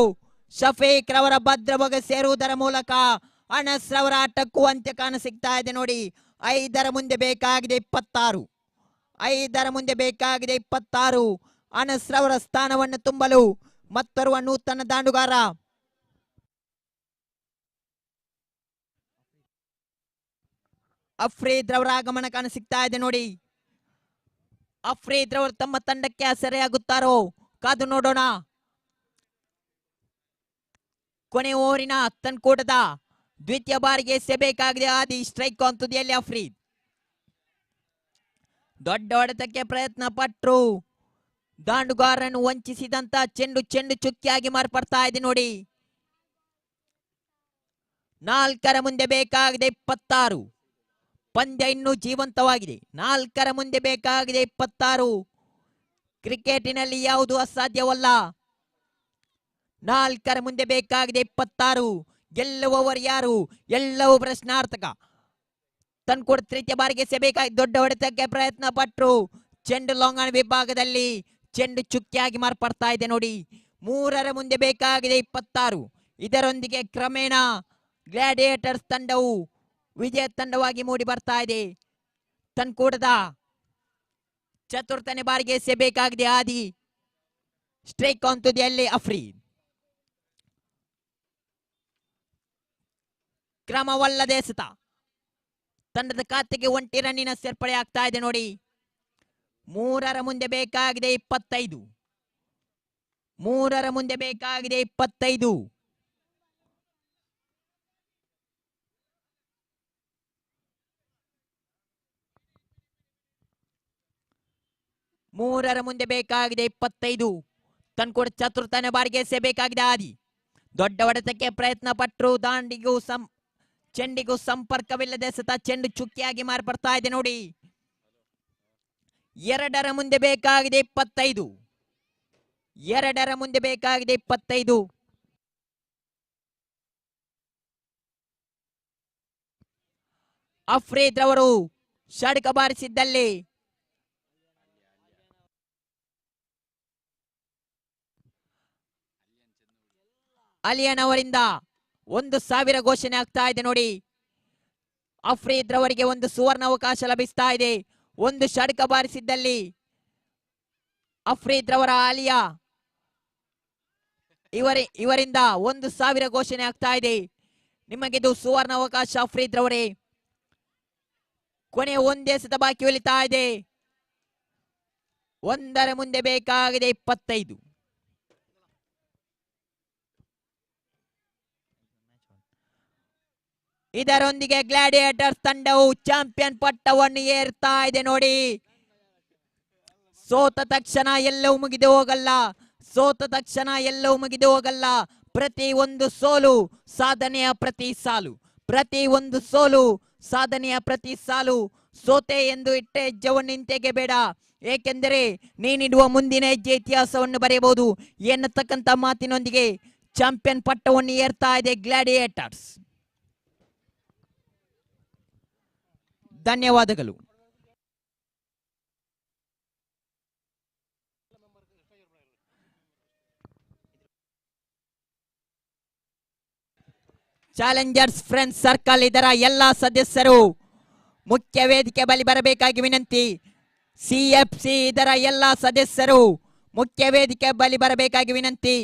ಶಫೀಕ್ ರವರ ಭದ್ರಭೋಗ ಸೇರುವುದರ ಮೂಲಕ ಅನಸ್ ರವರ ಆಟಕ್ಕೂ ಅಂತ್ಯ ಕಾಣ ಸಿಗ್ತಾ ಇದೆ ನೋಡಿ. 5ರ ಮುಂದೆ ಬೇಕಾಗಿದೆ 26. 5ರ ಮುಂದೆ ಬೇಕಾಗಿದೆ 26. ಅನಸ್ ರವರ ಸ್ಥಾನವನ್ನು ತುಂಬಲು ಮತ್ತೋರ್ವ ನೂತನ ದಾಂಡುಗಾರ ಅಫ್ರೀದ್ ರವರ ಆಗಮನ ಕಾಣ ಸಿಗ್ತಾ ಇದೆ ನೋಡಿ. ಅಫ್ರೀದ್ ರವರು ತಮ್ಮ ತಂಡಕ್ಕೆ ಸರಿಯಾಗುತ್ತಾರೋ ಕಾದು ನೋಡೋಣ. ಕೊನೆ ಓವರಿನ ತನ್ಕೂಟದ ದ್ವಿತೀಯ ಬಾರಿಗೆ ಎಸೆಯಬೇಕಾಗಿದೆ ಆದಿ. ಸ್ಟ್ರೈಕ್ ಆನ್ ತುದಿಯಲ್ಲಿ ಅಫ್ರೀದ್. ದೊಡ್ಡ ಹೊಡೆತಕ್ಕೆ ಪ್ರಯತ್ನ ಪಟ್ಟರು. ದಾಂಡುಗಾರರನ್ನು ವಂಚಿಸಿದಂತ ಚೆಂಡು ಚುಕ್ಕಿಯಾಗಿ ಮಾರ್ಪಡ್ತಾ ಇದೆ ನೋಡಿ. 4ರ ಮುಂದೆ ಬೇಕಾಗಿದೆ 26. ಪಂದ್ಯ ಇನ್ನೂ ಜೀವಂತವಾಗಿದೆ. 4ರ ಮುಂದೆ ಬೇಕಾಗಿದೆ 26. ಕ್ರಿಕೆಟಿನಲ್ಲಿ ಯಾವುದು ಅಸಾಧ್ಯವಲ್ಲ. 4ರ ಮುಂದೆ ಬೇಕಾಗಿದೆ 26. ಗೆಲ್ಲುವವರು ಯಾರು? ಎಲ್ಲವೂ ಪ್ರಶ್ನಾರ್ಥಕ. ತನ್ಕೂಡ ತೃತೀಯ ಬಾರಿಗೆ ಎಸೆಯಬೇಕಾಗಿ ದೊಡ್ಡ ಹೊಡೆತಕ್ಕೆ ಪ್ರಯತ್ನ ಪಟ್ಟರು. ಚೆಂಡು ಲಾಂಗಣ ವಿಭಾಗದಲ್ಲಿ ಚೆಂಡು ಚುಕ್ಕಿಯಾಗಿ ಮಾರ್ಪಡ್ತಾ ಇದೆ ನೋಡಿ. 3ರ ಮುಂದೆ ಬೇಕಾಗಿದೆ 26. ಇದರೊಂದಿಗೆ ಕ್ರಮೇಣ ಗ್ಲಾಡಿಯೇಟರ್ಸ್ ತಂಡವು ವಿಜಯ ತಂಡವಾಗಿ ಮೂಡಿ ಬರ್ತಾ ಇದೆ. ತನ್ಕೂಟದ 4ನೇ ಬಾರಿಗೆ ಎಸೆಯಬೇಕಾಗಿದೆ ಆದಿ. ಸ್ಟ್ರೈಕ್ ಆನ್ ತುದಿಯಲ್ಲಿ ಅಫ್ರೀದ್. ಕ್ರಮವಲ್ಲದೆ ಎಸೆತ. ತಂಡದ ಖಾತೆಗೆ 1 ರನ್ನಿನ ಸೇರ್ಪಡೆ ಆಗ್ತಾ ಇದೆ ನೋಡಿ. 3 ಮುಂದೆ ಬೇಕಾಗಿದೆ 25. 3 ಮುಂದೆ ಬೇಕಾಗಿದೆ 25. ಮುಂದೆ ಬೇಕಾಗಿದೆ 25. ತನ್ಕೂಡ ಚತುರ್ಥನೇ ಬಾರಿಗೆ ಎಸೆಯಬೇಕಾಗಿದೆ ಆದಿ. ದೊಡ್ಡ ಹೊಡೆತಕ್ಕೆ ಪ್ರಯತ್ನ ಪಟ್ಟರು. ಚೆಂಡಿಗೂ ಸಂಪರ್ಕವಿಲ್ಲದೆ ಎಸೆತ. ಚೆಂಡು ಚುಕ್ಕಿಯಾಗಿ ಮಾರ್ಪಡ್ತಾ ಇದೆ ನೋಡಿ. 2 ಮುಂದೆ ಬೇಕಾಗಿದೆ 25. 2 ಮುಂದೆ ಬೇಕಾಗಿದೆ 25. ಅಫ್ರೀದ್ ರವರು ಷಡ್ಕ ಬಾರಿಸಿದ್ದಲ್ಲಿ ಅಲಿಯನ್ ಅವರಿಂದ 1000 ಘೋಷಣೆ ಆಗ್ತಾ ಇದೆ ನೋಡಿ. ಅಫ್ರೀದ್ ರವರಿಗೆ ಒಂದು ಸುವರ್ಣ ಅವಕಾಶ ಲಭಿಸ್ತಾ ಇದೆ. ಒಂದು ಷಡ್ಕ ಬಾರಿಸಿದ್ದಲ್ಲಿ ಅಫ್ರೀದ್ ರವರ ಆಲಿಯಾ ಇವರಿಂದ 1000 ಘೋಷಣೆ ಆಗ್ತಾ ಇದೆ. ನಿಮಗಿದು ಸುವರ್ಣ ಅವಕಾಶ ಅಫ್ರೀದ್ ರವರೇ. ಕೊನೆ ಒಂದೇ ಎಸೆತ ಬಾಕಿ ಉಳಿತಾ ಇದೆ. 1 ಮುಂದೆ ಬೇಕಾಗಿದೆ 25. ಇದರೊಂದಿಗೆ ಗ್ಲಾಡಿಯೇಟರ್ಸ್ ತಂಡವು ಚಾಂಪಿಯನ್ ಪಟ್ಟವನ್ನು ಏರ್ತಾ ಇದೆ ನೋಡಿ. ಸೋತ ತಕ್ಷಣ ಎಲ್ಲವೂ ಮುಗಿದು ಹೋಗಲ್ಲ. ಸೋತ ತಕ್ಷಣ ಎಲ್ಲವೂ ಮುಗಿದು ಹೋಗಲ್ಲ. ಪ್ರತಿ ಒಂದು ಸೋಲು ಸಾಧನೆಯ ಪ್ರತಿ ಸಾಲು. ಪ್ರತಿ ಒಂದು ಸೋಲು ಸಾಧನೆಯ ಪ್ರತಿ ಸಾಲು. ಸೋತೆ ಎಂದು ಇಟ್ಟ ಹೆಜ್ಜೆವನ್ನು ಹಿಂತೆಗೆಬೇಡ. ಏಕೆಂದರೆ ನೀನಿಡುವ ಮುಂದಿನ ಹೆಜ್ಜೆ ಇತಿಹಾಸವನ್ನು ಬರೆಯಬಹುದು ಎನ್ನತಕ್ಕಂಥ ಮಾತಿನೊಂದಿಗೆ ಚಾಂಪಿಯನ್ ಪಟ್ಟವನ್ನು ಏರ್ತಾ ಇದೆ ಗ್ಲಾಡಿಯೇಟರ್ಸ್. ಧನ್ಯವಾದಗಳು. ಚಾಲೆಂಜರ್ಸ್ ಫ್ರೆಂಡ್ಸ್ ಸರ್ಕಲ್ ಇದರ ಎಲ್ಲಾ ಸದಸ್ಯರು ಮುಖ್ಯ ವೇದಿಕೆ ಬಳಿ ಬರಬೇಕಾಗಿ ವಿನಂತಿ. CFC ಇದರ ಎಲ್ಲಾ ಸದಸ್ಯರು ಮುಖ್ಯ ವೇದಿಕೆ ಬಳಿ ಬರಬೇಕಾಗಿ ವಿನಂತಿ.